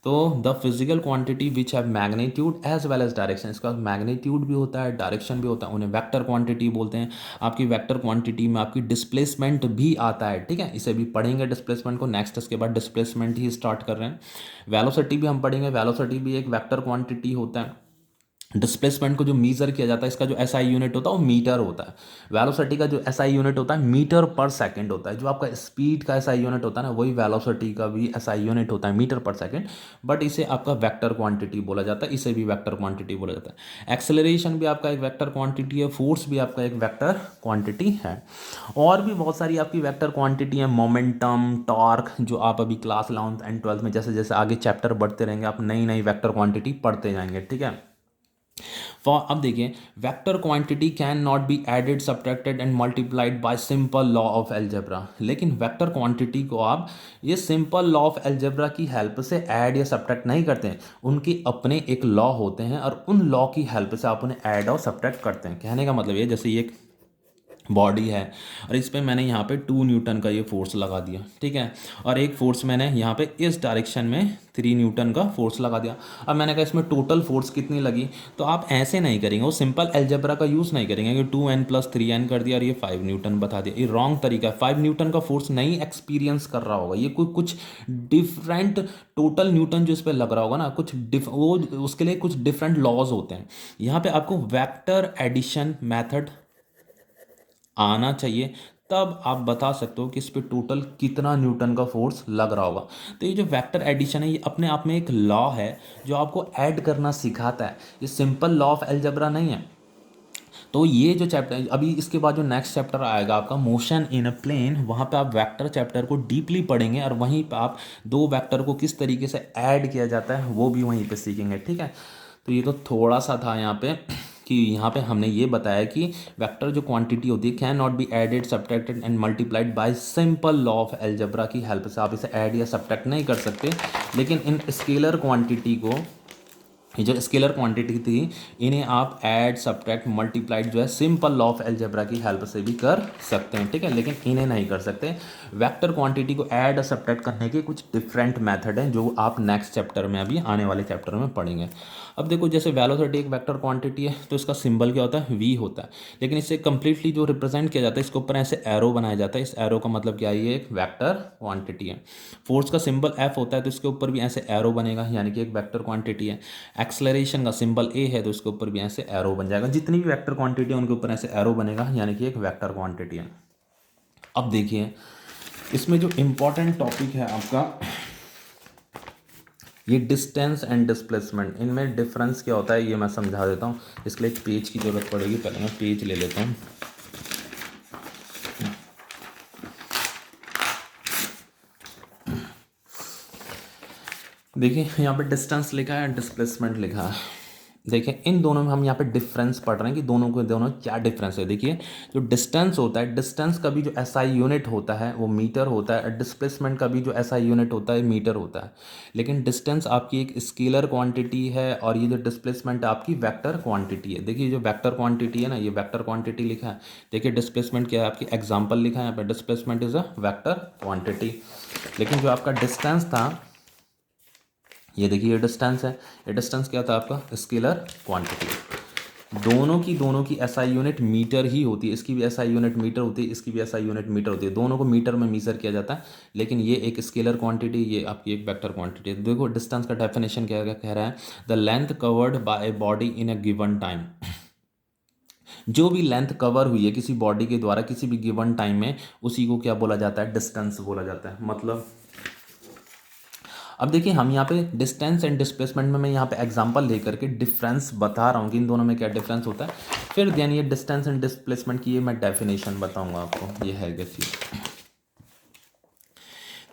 तो the physical quantity which have magnitude as well as direction, इसका मैग्नीट्यूड भी होता है, डायरेक्शन भी होता है, उन्हें वेक्टर क्वांटिटी बोलते हैं। आपकी वेक्टर क्वांटिटी में आपकी डिस्प्लेसमेंट भी आता है, ठीक है, इसे भी पढ़ेंगे डिस्प्लेसमेंट को नेक्स्ट, इसके बाद डिस्प्लेसमेंट ही स्टार्ट कर रहे हैं। वेलोसिटी भी हम पढ़ेंगे, वेलोसिटी भी एक वेक्टर क्वांटिटी होता है। डिस्प्लेसमेंट को जो मीजर किया जाता है, इसका जो एसआई यूनिट होता है वो मीटर होता है। वेलोसिटी का जो एसआई यूनिट होता है मीटर पर सेकंड होता है। जो आपका स्पीड का एसआई यूनिट होता है ना, वही वेलोसिटी का भी एसआई यूनिट होता है, मीटर पर सेकंड, बट इसे आपका वेक्टर क्वांटिटी बोला जाता है, इसे भी वेक्टर क्वांटिटी बोला जाता है। एक्सेलरेशन भी आपका एक वेक्टर क्वांटिटी है, फोर्स भी आपका एक वेक्टर क्वांटिटी है, और भी बहुत सारी आपकी वेक्टर क्वांटिटी है, मोमेंटम, टॉर्क, जो आप अभी क्लास 11th एंड 12th में जैसे जैसे आगे चैप्टर बढ़ते रहेंगे आप नई नई वेक्टर क्वांटिटी पढ़ते जाएंगे, ठीक है। फॉर अब देखिए, vector quantity can not be added, subtracted and multiplied by simple law of algebra. लेकिन वेक्टर क्वांटिटी को आप ये सिंपल लॉ ऑफ अलजेब्रा की हेल्प से ऐड या सब्ट्रैक्ट नहीं करते हैं, उनके अपने एक लॉ होते हैं और उन लॉ की हेल्प से आप उन्हें ऐड और सब्ट्रैक्ट करते हैं। कहने का मतलब ये, जैसे ये बॉडी है और इस पे मैंने यहाँ पे 2 न्यूटन का ये फोर्स लगा दिया, ठीक है, और एक फोर्स मैंने यहाँ पे इस डायरेक्शन में 3 न्यूटन का फोर्स लगा दिया। अब मैंने कहा इसमें टोटल फोर्स कितनी लगी, तो आप ऐसे नहीं करेंगे, वो सिंपल अलजेब्रा का यूज़ नहीं करेंगे कि 2n + 3n कर दिया और ये 5 न्यूटन बता दिया, ये रॉन्ग तरीका है। 5 न्यूटन का फोर्स नहीं एक्सपीरियंस कर रहा होगा, ये कोई कुछ डिफरेंट टोटल न्यूटन जो इस पर लग रहा होगा ना, कुछ वो उसके लिए कुछ डिफरेंट लॉज होते हैं। यहाँ पे आपको वेक्टर एडिशन मैथड आना चाहिए, तब आप बता सकते हो कि इस पे टोटल कितना न्यूटन का फोर्स लग रहा होगा। तो ये जो वेक्टर एडिशन है, ये अपने आप में एक लॉ है जो आपको ऐड करना सिखाता है, ये सिंपल लॉ ऑफ अलजेब्रा नहीं है। तो ये जो चैप्टर अभी इसके बाद जो नेक्स्ट चैप्टर आएगा आपका मोशन इन अ प्लेन, वहाँ पे आप वेक्टर चैप्टर को डीपली पढ़ेंगे और वहीं पे आप दो वेक्टर को किस तरीके से ऐड किया जाता है वो भी वहीं पे सीखेंगे, ठीक है। तो ये तो थोड़ा सा था यहाँ पे कि यहाँ पे हमने ये बताया कि वेक्टर जो क्वांटिटी होती है can not be added, subtracted and multiplied by simple law of algebra की हेल्प से आप इसे ऐड या सब्ट्रैक्ट नहीं कर सकते। लेकिन इन स्केलर क्वांटिटी को, ये जो स्केलर क्वांटिटी थी, इन्हें आप ऐड, सब्ट्रैक्ट, मल्टीप्लाइड जो है सिंपल लॉ ऑफ अलजेब्रा की हेल्प से भी कर सकते हैं, ठीक है, लेकिन इन्हें नहीं कर सकते। वेक्टर क्वांटिटी को ऐड और सब्ट्रैक्ट करने के कुछ डिफरेंट मेथड हैं जो आप नेक्स्ट चैप्टर में, अभी आने वाले चैप्टर में पढ़ेंगे। अब देखो, जैसे वेलोसिटी एक वेक्टर क्वांटिटी है तो इसका सिंबल क्या होता है, v होता है, लेकिन इसे कंप्लीटली जो रिप्रेजेंट किया जाता है, इसके ऊपर ऐसे एरो बनाया जाता है, इस एरो का मतलब क्या है, ये एक वेक्टर क्वांटिटी है। फोर्स का सिंबल f होता है तो इसके ऊपर भी ऐसे एरो बनेगा, यानी कि एक वेक्टर क्वांटिटी है। एक्सलरेशन का सिंबल a है तो इसके ऊपर भी ऐसे एरो बन जाएगा। जितनी भी वेक्टर क्वांटिटी है उनके ऊपर ऐसे एरो बनेगा, यानी कि एक वेक्टर क्वांटिटी है। अब देखिए, इसमें जो इंपॉर्टेंट टॉपिक है आपका, ये डिस्टेंस एंड डिस्प्लेसमेंट, इनमें डिफरेंस क्या होता है ये मैं समझा देता हूँ। इसके लिए एक पेज की ज़रूरत पड़ेगी, पहले मैं पेज ले लेता हूँ। देखिए यहाँ पे डिस्टेंस लिखा है, डिस्प्लेसमेंट लिखा है। देखिए इन दोनों में हम यहाँ पे डिफरेंस पढ़ रहे हैं कि दोनों को दोनों क्या डिफरेंस है। देखिए जो डिस्टेंस होता है, डिस्टेंस का भी जो एसआई यूनिट होता है वो मीटर होता है, डिस्प्लेसमेंट का भी जो एसआई यूनिट होता है मीटर होता है। लेकिन डिस्टेंस आपकी एक स्केलर क्वांटिटी है और ये जो डिस्प्लेसमेंट आपकी वेक्टर क्वांटिटी है। देखिए जो वेक्टर क्वांटिटी है ना, ये वेक्टर क्वांटिटी लिखा है। देखिए डिस्प्लेसमेंट क्या है, आपकी एग्जाम्पल लिखा है यहाँ पे, displacement is a vector quantity. लेकिन जो आपका डिस्टेंस था, ये देखिए ये डिस्टेंस है, ये डिस्टेंस क्या था आपका, स्केलर क्वांटिटी। दोनों की एसआई यूनिट मीटर ही होती है, इसकी भी एसआई यूनिट मीटर होती है, इसकी भी एसआई यूनिट मीटर होती है, दोनों को मीटर में मीजर किया जाता है। लेकिन ये एक स्केलर क्वांटिटी, ये आपकी एक वेक्टर क्वांटिटी है। देखो डिस्टेंस का डेफिनेशन क्या कह रहा है, the length covered by a body in a given time. जो भी लेंथ कवर हुई है किसी बॉडी के द्वारा किसी भी गिवन टाइम में, उसी को क्या बोला जाता है, डिस्टेंस बोला जाता है। मतलब अब देखिए हम यहाँ पे डिस्टेंस एंड डिस्प्लेसमेंट में मैं यहाँ पे एग्जांपल लेकर के डिफरेंस बता रहा हूँ कि इन दोनों में क्या डिफरेंस होता है। फिर देन ये डिस्टेंस एंड डिस्प्लेसमेंट की ये मैं डेफिनेशन बताऊँगा आपको, ये है क्या चीज़।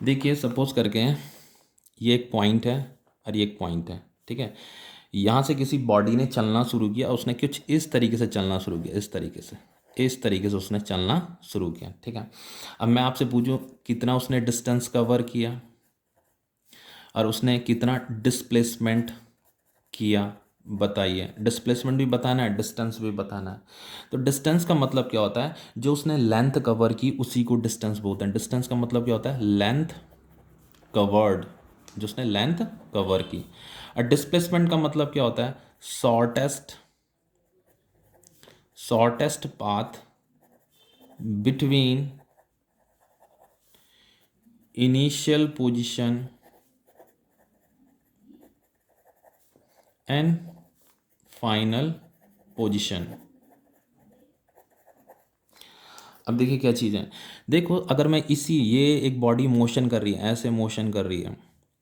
देखिए सपोज करके ये एक पॉइंट है और ये एक पॉइंट है, ठीक है। यहाँ से किसी बॉडी ने चलना शुरू किया, उसने कुछ इस तरीके से चलना शुरू किया, इस तरीके से उसने चलना शुरू किया, ठीक है। अब मैं आपसे पूछूं कितना उसने डिस्टेंस कवर किया और उसने कितना डिस्प्लेसमेंट किया, बताइए। डिस्प्लेसमेंट भी बताना है, डिस्टेंस भी बताना है। तो डिस्टेंस का मतलब क्या होता है, जो उसने लेंथ कवर की उसी को डिस्टेंस बोलते हैं। डिस्टेंस का मतलब क्या होता है, लेंथ कवर्ड, जो उसने लेंथ कवर की। और डिस्प्लेसमेंट का मतलब क्या होता है, shortest path between initial position and final position. अब देखिए क्या चीज़ है, देखो अगर मैं ये एक बॉडी मोशन कर रही है, ऐसे मोशन कर रही है,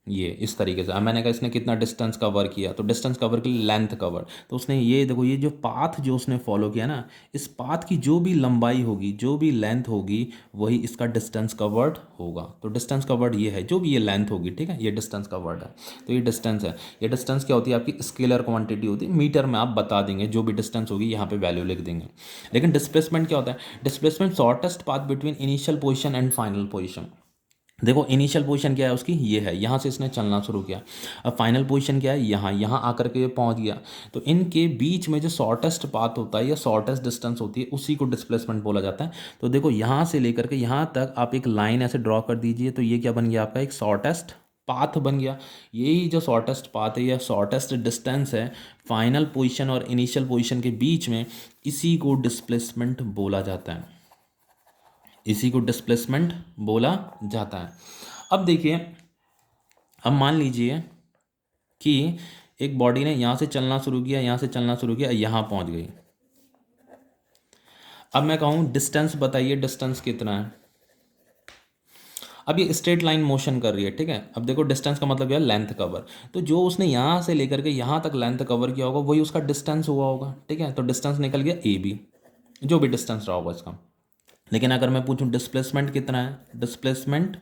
ये इस तरीके से। अब मैंने कहा इसने कितना डिस्टेंस कवर किया, तो डिस्टेंस कवर के लिए लेंथ कवर, तो उसने ये देखो ये जो पाथ जो उसने फॉलो किया ना, इस पाथ की जो भी लंबाई होगी, जो भी लेंथ होगी, वही इसका डिस्टेंस कवर्ड होगा। तो डिस्टेंस कवर्ड ये है, जो भी ये लेंथ होगी, ठीक है, ये डिस्टेंस कवर्ड है। तो ये डिस्टेंस है। ये डिस्टेंस क्या होती है, आपकी स्केलर क्वांटिटी होती है, मीटर में आप बता देंगे, जो भी डिस्टेंस होगी यहाँ पे वैल्यू लिख देंगे। लेकिन डिस्प्लेसमेंट क्या होता है, displacement shortest path between initial position and final position. देखो इनिशियल पोजीशन क्या है उसकी, ये है, यहाँ से इसने चलना शुरू किया। अब फाइनल पोजीशन क्या है, यहाँ यहाँ आकर के ये पहुँच गया। तो इनके बीच में जो शॉर्टेस्ट पाथ होता है या शॉर्टेस्ट डिस्टेंस होती है, उसी को डिस्प्लेसमेंट बोला जाता है। तो देखो यहाँ से लेकर के यहाँ तक आप एक लाइन ऐसे ड्रॉ कर दीजिए, तो ये क्या बन गया आपका, एक शॉर्टेस्ट पाथ बन गया। यही जो शॉर्टेस्ट पाथ है या शॉर्टेस्ट डिस्टेंस है फाइनल पोजीशन और इनिशियल पोजीशन के बीच में, इसी को डिस्प्लेसमेंट बोला जाता है, इसी को डिस्प्लेसमेंट बोला जाता है। अब देखिए, अब मान लीजिए कि एक बॉडी ने यहाँ से चलना शुरू किया, यहाँ से चलना शुरू किया, यहाँ पहुँच गई। अब मैं कहूँ डिस्टेंस बताइए, डिस्टेंस कितना है। अब ये स्ट्रेट लाइन मोशन कर रही है, ठीक है। अब देखो डिस्टेंस का मतलब क्या है, लेंथ कवर। तो जो उसने यहाँ से लेकर के यहाँ तक लेंथ कवर किया होगा, वही उसका डिस्टेंस हुआ होगा, ठीक है। तो डिस्टेंस निकल गया ए बी, जो भी डिस्टेंस रहा होगा इसका। लेकिन अगर मैं पूछूं डिस्प्लेसमेंट कितना है, डिस्प्लेसमेंट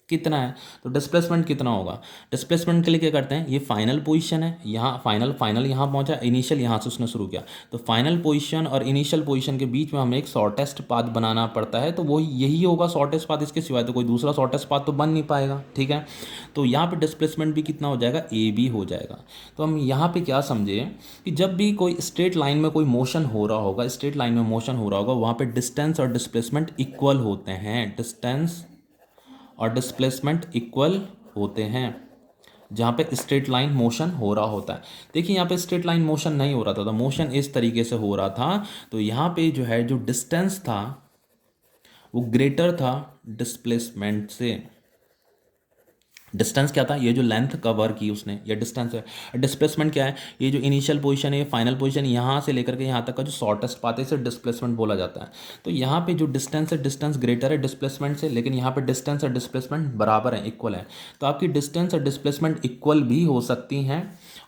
कितना है, तो डिस्प्लेसमेंट कितना होगा। डिस्प्लेसमेंट के लिए क्या करते हैं, ये फाइनल पोजीशन है, यहाँ फाइनल यहाँ पहुँचा, इनिशियल यहाँ से उसने शुरू किया। तो फाइनल पोजीशन और इनिशियल पोजीशन के बीच में हमें एक शॉर्टेस्ट पाथ बनाना पड़ता है, तो वो यही होगा शॉर्टेस्ट पाथ, इसके सिवाय तो कोई दूसरा शॉर्टेस्ट पाथ तो बन नहीं पाएगा, ठीक है। तो यहाँ पे डिस्प्लेसमेंट भी कितना हो जाएगा, ए बी हो जाएगा। तो हम यहाँ पे क्या समझे कि जब भी कोई स्ट्रेट लाइन में कोई मोशन हो रहा होगा, स्ट्रेट लाइन में मोशन हो रहा होगा, वहाँ पे डिस्टेंस और डिस्प्लेसमेंट इक्वल होते हैं, डिस्टेंस और डिस्प्लेसमेंट इक्वल होते हैं जहाँ पे स्ट्रेट लाइन मोशन हो रहा होता है। देखिए यहाँ पे स्ट्रेट लाइन मोशन नहीं हो रहा था, तो मोशन इस तरीके से हो रहा था, तो यहाँ पे जो है जो डिस्टेंस था वो ग्रेटर था डिस्प्लेसमेंट से। डिस्टेंस क्या था, ये जो लेंथ कवर की उसने, ये डिस्टेंस है। डिस्प्लेसमेंट क्या है, ये जो इनिशियल पोजीशन है, फाइनल पोजीशन, यहाँ से लेकर के यहाँ तक का जो शॉर्टेस्ट पाथ है, इसे डिस्प्लेसमेंट बोला जाता है। तो यहाँ पे जो डिस्टेंस है, डिस्टेंस ग्रेटर है डिस्प्लेसमेंट से, लेकिन यहाँ पे डिस्टेंस और डिस्प्लेसमेंट बराबर है, इक्वल है। तो आपकी डिस्टेंस और डिस्प्लेसमेंट इक्वल भी हो सकती हैं,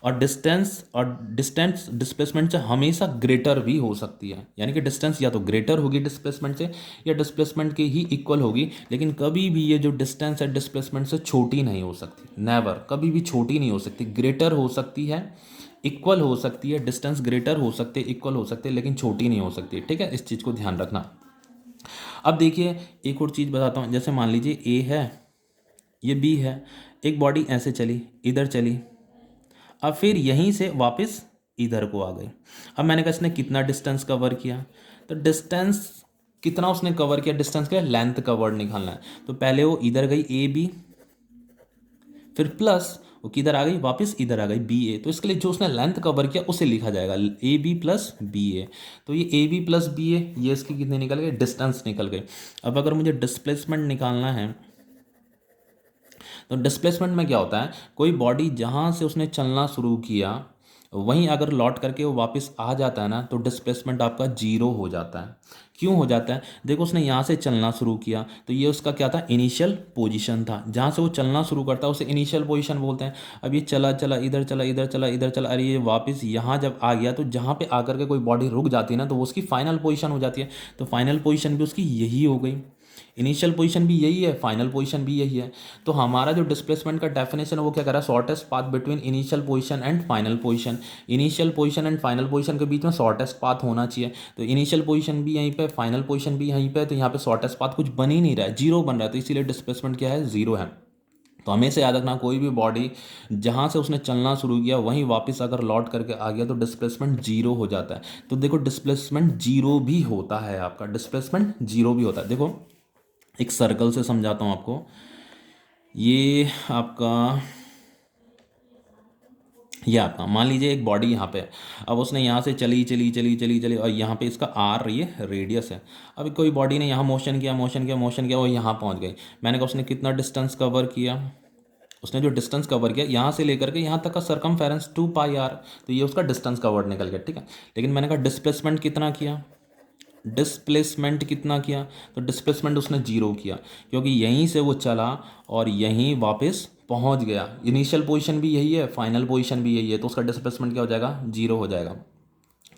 और डिस्टेंस डिस्प्लेसमेंट से हमेशा ग्रेटर भी हो सकती है। यानी कि डिस्टेंस या तो ग्रेटर होगी डिस्प्लेसमेंट से, या डिस्प्लेसमेंट के ही इक्वल होगी, लेकिन कभी भी ये जो डिस्टेंस है डिस्प्लेसमेंट से छोटी नहीं हो सकती, नेवर, कभी भी छोटी नहीं हो सकती। ग्रेटर हो सकती है, इक्वल हो सकती है, डिस्टेंस ग्रेटर हो सकते, इक्वल हो सकते, लेकिन छोटी नहीं हो सकती, ठीक है। इस चीज़ को ध्यान रखना। अब देखिए एक और चीज़ बताता हूँ, जैसे मान लीजिए ए है, ये बी है, एक बॉडी ऐसे चली, इधर चली, अब फिर यहीं से वापस इधर को आ गई। अब मैंने कहा इसने कितना डिस्टेंस कवर किया, तो डिस्टेंस कितना उसने कवर किया, डिस्टेंस क्या, लेंथ कवर्ड निकालना है। तो पहले वो इधर गई ए बी, फिर प्लस वो किधर आ गई, वापस इधर आ गई बी ए। तो इसके लिए जो उसने लेंथ कवर किया उसे लिखा जाएगा ए बी प्लस बी ए। तो ये ए बी प्लस बी ए, ये इसकी कितने निकल गए, डिस्टेंस निकल गए। अब अगर मुझे डिस्प्लेसमेंट निकालना है, तो डिस्प्लेसमेंट में क्या होता है, कोई बॉडी जहाँ से उसने चलना शुरू किया वहीं अगर लौट करके वो वापस आ जाता है ना, तो डिस्प्लेसमेंट आपका जीरो हो जाता है। क्यों हो जाता है, देखो उसने यहाँ से चलना शुरू किया, तो ये उसका क्या था, इनिशियल पोजीशन था। जहाँ से वो चलना शुरू करता है उसे इनिशियल पोजीशन बोलते हैं। अब ये चला चला इधर चला इधर चला इधर चला, अरे ये वापस यहाँ जब आ गया, तो जहाँ पे आकर के कोई बॉडी रुक जाती है ना, तो वो उसकी फाइनल पोजीशन हो जाती है। तो फाइनल पोजीशन भी उसकी यही हो गई। इनिशियल पोजीशन भी यही है, फाइनल पोजीशन भी यही है। तो हमारा जो डिस्प्लेसमेंट का डेफिनेशन है वो क्या कर रहा है, shortest path between initial position and final position. Initial position and final position के बीच में शॉर्टेस्ट पाथ होना चाहिए। तो इनिशियल पोजीशन भी यहीं पे, फाइनल पोजीशन भी यहीं पे, तो यहाँ पे शॉर्टेस्ट पाथ कुछ बन ही नहीं रहा है, जीरो बन रहा है, तो इसीलिए डिस्प्लेसमेंट क्या है, जीरो है। तो हमेशा याद रखना, कोई भी बॉडी जहाँ से उसने चलना शुरू किया वहीं वापस अगर लौट करके आ गया तो डिस्प्लेसमेंट जीरो हो जाता है। तो देखो डिस्प्लेसमेंट जीरो भी होता है, आपका डिस्प्लेसमेंट जीरो भी होता है। देखो एक सर्कल से समझाता हूँ आपको। ये आपका ये आपका मान लीजिए एक बॉडी यहाँ पे है। अब उसने यहाँ से चली चली चली चली चली और यहाँ पे इसका आर, ये रेडियस है। अब कोई बॉडी ने यहाँ मोशन किया मोशन किया मोशन किया और यहाँ पहुँच गई। मैंने कहा उसने कितना डिस्टेंस कवर किया, उसने जो डिस्टेंस कवर किया यहाँ से लेकर के यहाँ तक का सरकमफेरेंस 2πr, तो ये उसका डिस्टेंस कवर्ड निकल गया, ठीक है। लेकिन मैंने कहा डिस्प्लेसमेंट कितना किया, डिस्प्लेसमेंट कितना किया, तो डिस्प्लेसमेंट उसने जीरो किया, क्योंकि यहीं से वो चला और यहीं वापस पहुंच गया। इनिशियल पोजीशन भी यही है, फाइनल पोजीशन भी यही है, तो उसका डिस्प्लेसमेंट क्या हो जाएगा, जीरो हो जाएगा।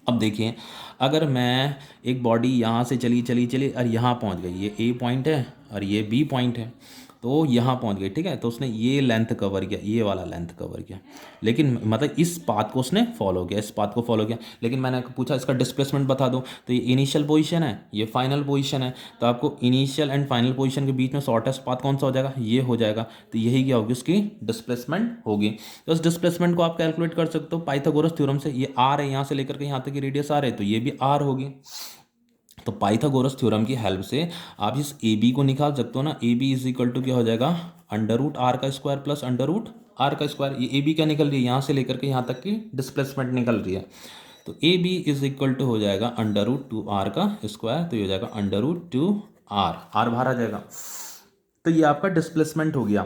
अब देखिए अगर मैं एक बॉडी यहाँ से चली चली चली और यहाँ पहुँच गई, ये ए पॉइंट है और ये बी पॉइंट है, तो यहाँ पहुँच गई, ठीक है। तो उसने ये लेंथ कवर किया, ये वाला लेंथ कवर किया, लेकिन मतलब इस पाथ को उसने फॉलो किया, इस पाथ को फॉलो किया। लेकिन मैंने पूछा इसका डिस्प्लेसमेंट बता दो, तो ये इनिशियल पोजीशन है, ये फाइनल पोजीशन है, तो आपको इनिशियल एंड फाइनल पोजीशन के बीच में शॉर्टेस्ट पाथ कौन सा हो जाएगा, ये हो जाएगा। तो यही क्या होगी, उसकी डिस्प्लेसमेंट होगी। तो इस डिस्प्लेसमेंट को आप कैलकुलेट कर सकते हो पाइथागोरस थ्योरम से। ये आर है, यहाँ से लेकर के यहाँ तक की रेडियस आर है, तो ये भी आर होगी। तो पाइथागोरस थ्योरम की हेल्प से आप इस ए बी को निकाल सकते हो ना। A B is equal to क्या हो जाएगा, अंडर रूट आर का square plus under root R का स्क्वायर। ये ए बी क्या निकल रही है, यहाँ से लेकर के यहाँ तक की डिस्प्लेसमेंट निकल रही है। तो A B is equal to हो जाएगा अंडर रूट टू आर का स्क्वायर, तो ये हो जाएगा under root two R, R बाहर आ जाएगा। तो ये आपका डिस्प्लेसमेंट हो गया।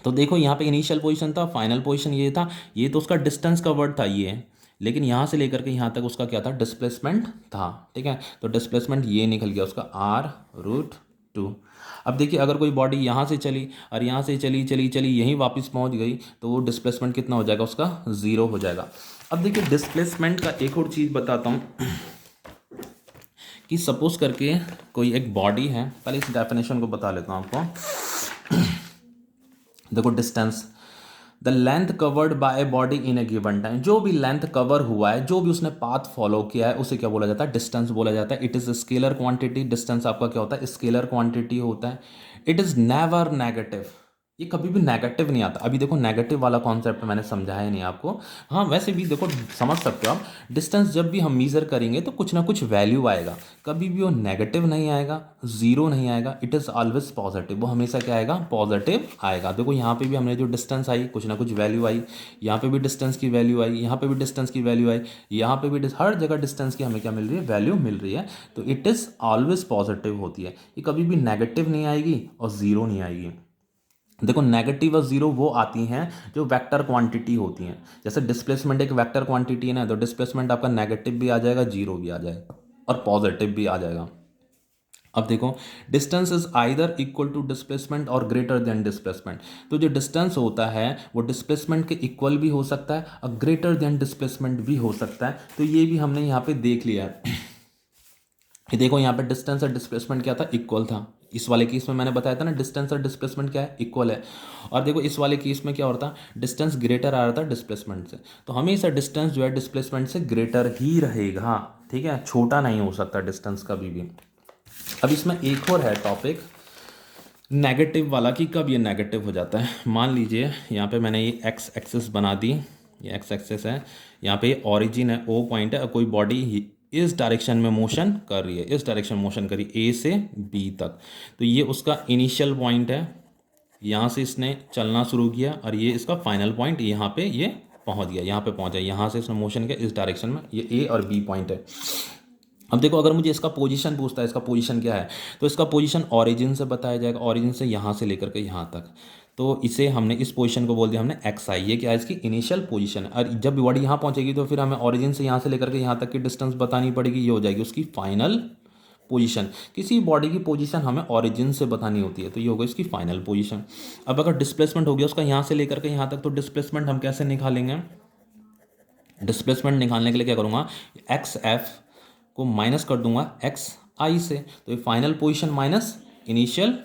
तो देखो यहाँ पे इनिशियल पोजीशन था, फाइनल पोजीशन ये था, ये तो उसका डिस्टेंस का वर्ड था ये, लेकिन यहाँ से लेकर के यहाँ तक उसका क्या था, डिस्प्लेसमेंट था, ठीक है। तो डिस्प्लेसमेंट ये निकल गया उसका आर रूट टू। अब देखिए अगर कोई बॉडी यहाँ से चली और यहाँ से चली चली चली यहीं वापस पहुँच गई, तो वो डिस्प्लेसमेंट कितना हो जाएगा, उसका ज़ीरो हो जाएगा। अब देखिए डिस्प्लेसमेंट का एक और चीज़ बताता हूँ कि सपोज करके कोई एक बॉडी है, पहले इस डेफिनेशन को बता लेता हूँ आपको। देखो distance, the length covered by a body in A given time, जो भी लेंथ कवर हुआ है, जो भी उसने पाथ फॉलो किया है, उसे क्या बोला जाता है, डिस्टेंस बोला जाता है। It is scalar quantity, distance आपका क्या होता है, स्केलर क्वांटिटी होता है। इट इज नेवर नेगेटिव, ये कभी भी नेगेटिव नहीं आता। अभी देखो नेगेटिव वाला कॉन्सेप्ट मैंने समझाया नहीं आपको। हाँ वैसे भी देखो समझ सकते हो आप, डिस्टेंस जब भी हम मीज़र करेंगे तो कुछ ना कुछ वैल्यू आएगा, कभी भी वो नेगेटिव नहीं आएगा, ज़ीरो नहीं आएगा। इट इज़ ऑलवेज पॉजिटिव, वो हमेशा क्या आएगा, पॉजिटिव आएगा। देखो यहाँ पे भी हमने जो डिस्टेंस आई, कुछ ना कुछ वैल्यू आई, यहाँ पे भी डिस्टेंस की वैल्यू आई, यहाँ पे भी डिस्टेंस की वैल्यू आई, यहाँ पे भी हर जगह डिस्टेंस की हमें क्या मिल रही है, वैल्यू मिल रही है। तो इट इज़ ऑलवेज पॉजिटिव होती है, ये कभी भी नेगेटिव नहीं आएगी और ज़ीरो नहीं आएगी। देखो नेगेटिव और जीरो वो आती हैं जो वेक्टर क्वांटिटी होती हैं। जैसे डिस्प्लेसमेंट एक वेक्टर क्वांटिटी है ना, तो डिस्प्लेसमेंट आपका नेगेटिव भी आ जाएगा, जीरो भी आ जाएगा और पॉजिटिव भी आ जाएगा। अब देखो distance is either equal to displacement और ग्रेटर देन डिस्प्लेसमेंट। तो जो डिस्टेंस होता है वो डिस्प्लेसमेंट के इक्वल भी हो सकता है और ग्रेटर देन डिस्प्लेसमेंट भी हो सकता है। तो ये भी हमने यहाँ पे देख लिया है। ये देखो यहाँ पे डिस्टेंस और डिस्प्लेसमेंट क्या था, इक्वल था। इस वाले केस में मैंने बताया था ना, डिस्टेंस और डिस्प्लेसमेंट क्या है, इक्वल है। और देखो इस वाले केस में क्या होता है, डिस्टेंस ग्रेटर आ रहा था डिस्प्लेसमेंट से, तो हमेशा डिस्टेंस जो है डिस्प्लेसमेंट से ग्रेटर ही रहेगा, ठीक है, छोटा नहीं हो सकता डिस्टेंस कभी भी। अब इसमें एक और है टॉपिक नेगेटिव वाला, कि कब ये नेगेटिव हो जाता है। मान लीजिए यहाँ पे मैंने ये एक्स एक्सिस बना दी, ये एक्स एक्सिस है, यहाँ पे ऑरिजिन है, ओ पॉइंट है, और कोई बॉडी इस डायरेक्शन में मोशन कर रही है, इस डायरेक्शन मोशन कर रही है, ए से बी तक। तो ये उसका इनिशियल पॉइंट है, यहाँ से इसने चलना शुरू किया और ये इसका फाइनल पॉइंट, यहाँ पे ये पहुँच गया, यहाँ पे पहुँचा, यहाँ से इसने मोशन किया इस डायरेक्शन में, ये ए और बी पॉइंट है। अब देखो अगर मुझे इसका पोजीशन पूछता है, इसका पोजीशन क्या है, तो इसका पोजीशन ऑरिजिन से बताया जाएगा, ऑरिजिन से यहाँ से लेकर के यहाँ तक। तो इसे हमने इस पोजीशन को बोल दिया हमने एक्स आई, ये क्या है, इसकी इनिशियल पोजीशन है। और जब बॉडी यहाँ पहुँचेगी तो फिर हमें ऑरिजिन से यहाँ से लेकर के यहाँ तक की डिस्टेंस बतानी पड़ेगी, ये हो जाएगी उसकी फाइनल पोजीशन। किसी बॉडी की पोजीशन हमें ऑरिजिन से बतानी होती है, तो ये होगा इसकी फाइनल पोजीशन। अब अगर डिस्प्लेसमेंट हो गया उसका यहाँ से लेकर के यहाँ तक, तो डिस्प्लेसमेंट हम कैसे निकालेंगे, डिस्प्लेसमेंट निकालने के लिए क्या करूँगा, एक्स एफ को माइनस कर दूंगा एक्स आई से, तो ये final position minus initial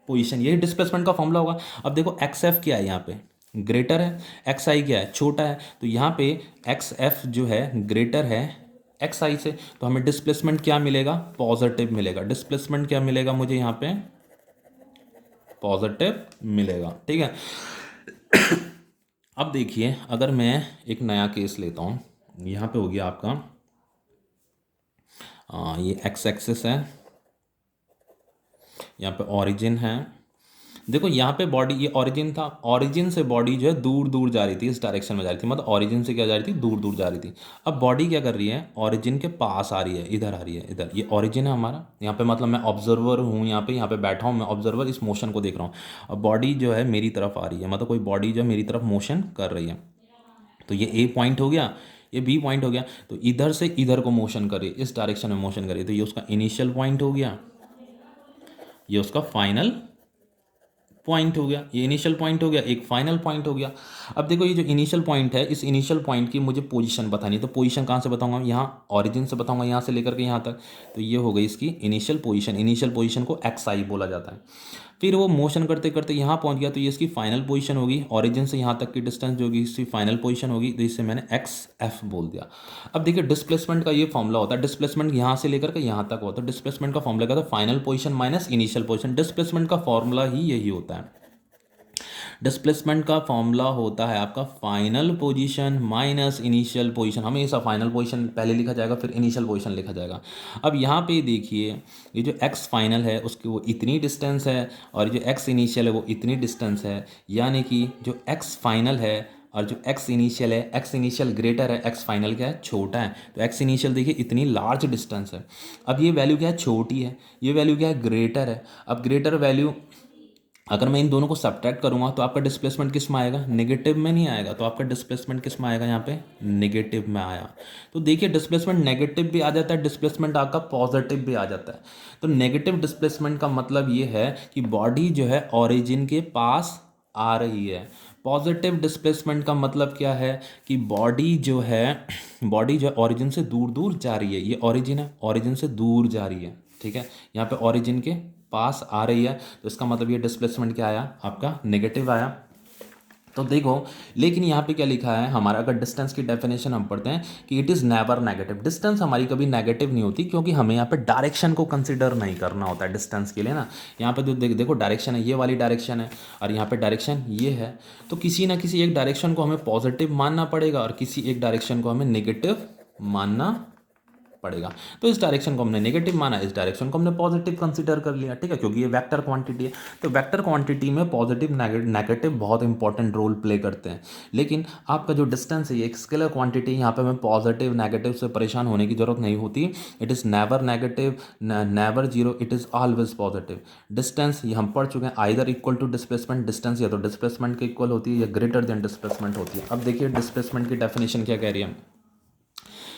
position, यही डिस्प्लेसमेंट का फॉर्मूला होगा। अब देखो एक्स एफ क्या है, यहाँ पे ग्रेटर है, एक्स आई क्या है, छोटा है, तो यहाँ पे एक्स एफ जो है ग्रेटर है एक्स आई से, तो हमें डिस्प्लेसमेंट क्या मिलेगा, पॉजिटिव मिलेगा। डिस्प्लेसमेंट क्या मिलेगा मुझे यहाँ पे, पॉजिटिव मिलेगा, ठीक है। अब देखिए अगर मैं एक नया केस लेता हूँ, यहाँ पे हो गया आपका ये एक्स एक्सिस है, यहाँ पे ओरिजिन है। देखो यहाँ पे बॉडी, ये ओरिजिन था, ओरिजिन से बॉडी जो है दूर दूर जा रही थी, इस डायरेक्शन में जा रही थी, मतलब ओरिजिन से क्या जा रही थी, दूर दूर जा रही थी। अब बॉडी क्या कर रही है, ओरिजिन के पास आ रही है, इधर आ रही है, इधर, ये ओरिजिन है हमारा। यहाँ पे मतलब मैं ऑब्जर्वर हूँ, यहाँ पे बैठा हूँ, मैं ऑब्जर्वर इस मोशन को देख रहा हूँ। अब बॉडी जो है मेरी तरफ आ रही है, मतलब कोई बॉडी जो है मेरी तरफ मोशन कर रही है। तो ये ए पॉइंट हो गया, ये बी पॉइंट हो गया, तो इधर से इधर को मोशन करे, इस डायरेक्शन में मोशन करे, तो ये उसका इनिशियल पॉइंट हो गया, ये उसका फाइनल पॉइंट हो गया, ये इनिशियल पॉइंट हो गया, एक फाइनल पॉइंट हो गया। अब देखो ये जो इनिशियल पॉइंट है, इस इनिशियल पॉइंट की मुझे पोजीशन बतानी है, तो पोजीशन कहाँ से बताऊंगा, यहाँ ओरिजिन से बताऊंगा, यहाँ से लेकर के यहाँ तक। तो ये हो गई इसकी इनिशियल पोजीशन, इनिशियल पोजीशन को एक्स आई बोला जाता है। फिर वो मोशन करते करते यहाँ पहुँच गया, तो ये इसकी फाइनल पोजीशन होगी, ओरिजिन से यहाँ तक की डिस्टेंस जो होगी इसकी फाइनल पोजीशन होगी, तो इससे मैंने एक्स एफ बोल दिया। अब देखिए डिस्प्लेसमेंट का ये फॉर्मूला होता है, डिस्प्लेसमेंट यहाँ से लेकर के यहाँ तक होता है, डिस्प्लेसमेंट का फॉर्मूला क्या होता है, final position minus initial position. Displacement का फॉर्मूला ही यही होता है, डिस्प्लेसमेंट का फॉर्मूला होता है आपका final position minus initial position. हमेशा फाइनल पोजीशन पहले लिखा जाएगा, फिर इनिशियल पोजीशन लिखा जाएगा। अब यहाँ पे देखिए ये जो एक्स फाइनल है उसकी वो इतनी डिस्टेंस है, और जो एक्स इनिशियल है वो इतनी डिस्टेंस है, यानी कि जो एक्स फाइनल है और जो एक्स इनिशियल है, एक्स इनिशियल ग्रेटर है, एक्स फाइनल क्या है, छोटा है। तो एक्स इनिशियल देखिए इतनी लार्ज डिस्टेंस है। अब ये वैल्यू क्या है, छोटी है, ये वैल्यू क्या है, ग्रेटर है। अब ग्रेटर वैल्यू अगर मैं इन दोनों को सब्ट्रैक्ट करूंगा तो आपका डिस्प्लेसमेंट किस में आएगा, नेगेटिव में नहीं आएगा, तो आपका डिस्प्लेसमेंट किस में आएगा, यहाँ पे नेगेटिव में आया। तो देखिए डिस्प्लेसमेंट नेगेटिव भी आ जाता है, डिस्प्लेसमेंट आपका पॉजिटिव भी आ जाता है। तो नेगेटिव डिस्प्लेसमेंट का मतलब ये है कि बॉडी जो है ओरिजिन के पास आ रही है। पॉजिटिव डिस्प्लेसमेंट का मतलब क्या है कि बॉडी जो है ओरिजिन से दूर दूर जा रही है, ये ओरिजिन है, ओरिजिन से दूर जा रही है, ठीक है, यहाँ पे ओरिजिन के पास आ रही है, तो इसका मतलब ये डिस्प्लेसमेंट क्या आया, आपका नेगेटिव आया। तो देखो लेकिन यहाँ पे क्या लिखा है हमारा, अगर डिस्टेंस की डेफिनेशन हम पढ़ते हैं कि it is never negative, distance हमारी कभी नेगेटिव नहीं होती, क्योंकि हमें यहाँ पे डायरेक्शन को कंसिडर नहीं करना होता है डिस्टेंस के लिए ना। यहाँ पे जो देखो डायरेक्शन है, ये वाली डायरेक्शन है, और यहाँ पे डायरेक्शन ये है, तो किसी ना किसी एक डायरेक्शन को हमें पॉजिटिव मानना पड़ेगा और किसी एक डायरेक्शन को हमें नेगेटिव मानना पड़ेगा। तो इस डायरेक्शन को हमने नेगेटिव माना, इस डायरेक्शन को हमने पॉजिटिव कंसीडर कर लिया, ठीक है, क्योंकि ये वेक्टर क्वांटिटी है। तो वेक्टर क्वांटिटी में पॉजिटिव नेगेटिव बहुत इंपॉर्टेंट रोल प्ले करते हैं। लेकिन आपका जो डिस्टेंस है ये एक स्केलर क्वांटिटी, यहाँ पे हमें पॉजिटिव नेगेटिव से परेशान होने की जरूरत नहीं होती। It is never negative, never zero, it is always positive. Distance ये हम पढ़ चुके हैं, either equal to displacement, distance या तो डिस्प्लेसमेंट के इक्वल होती है या ग्रेटर देन डिस्प्लेसमेंट होती है। अब देखिए डिस्प्लेसमेंट की डेफिनेशन क्या कह रही है,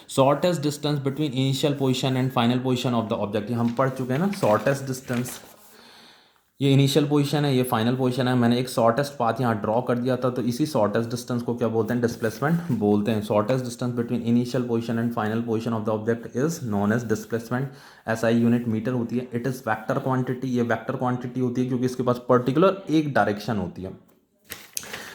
shortest distance between initial position and final position of the object. हम पढ़ चुके हैं ना, शॉर्टेस्ट डिस्टेंस, ये इनिशियल पोजीशन है, ये फाइनल पोजीशन है, मैंने एक शॉर्टेस्ट पाथ यहाँ ड्रॉ कर दिया था, तो इसी शॉर्टेस्ट डिस्टेंस को क्या बोलते हैं, डिस्प्लेसमेंट बोलते हैं। Shortest distance between initial position and final position of the object is known as displacement. SI unit metre होती है। इट इज़ वेक्टर क्वांटिटी, ये वेक्टर क्वांटिटी होती है क्योंकि इसके पास पर्टिकुलर एक डायरेक्शन होती है।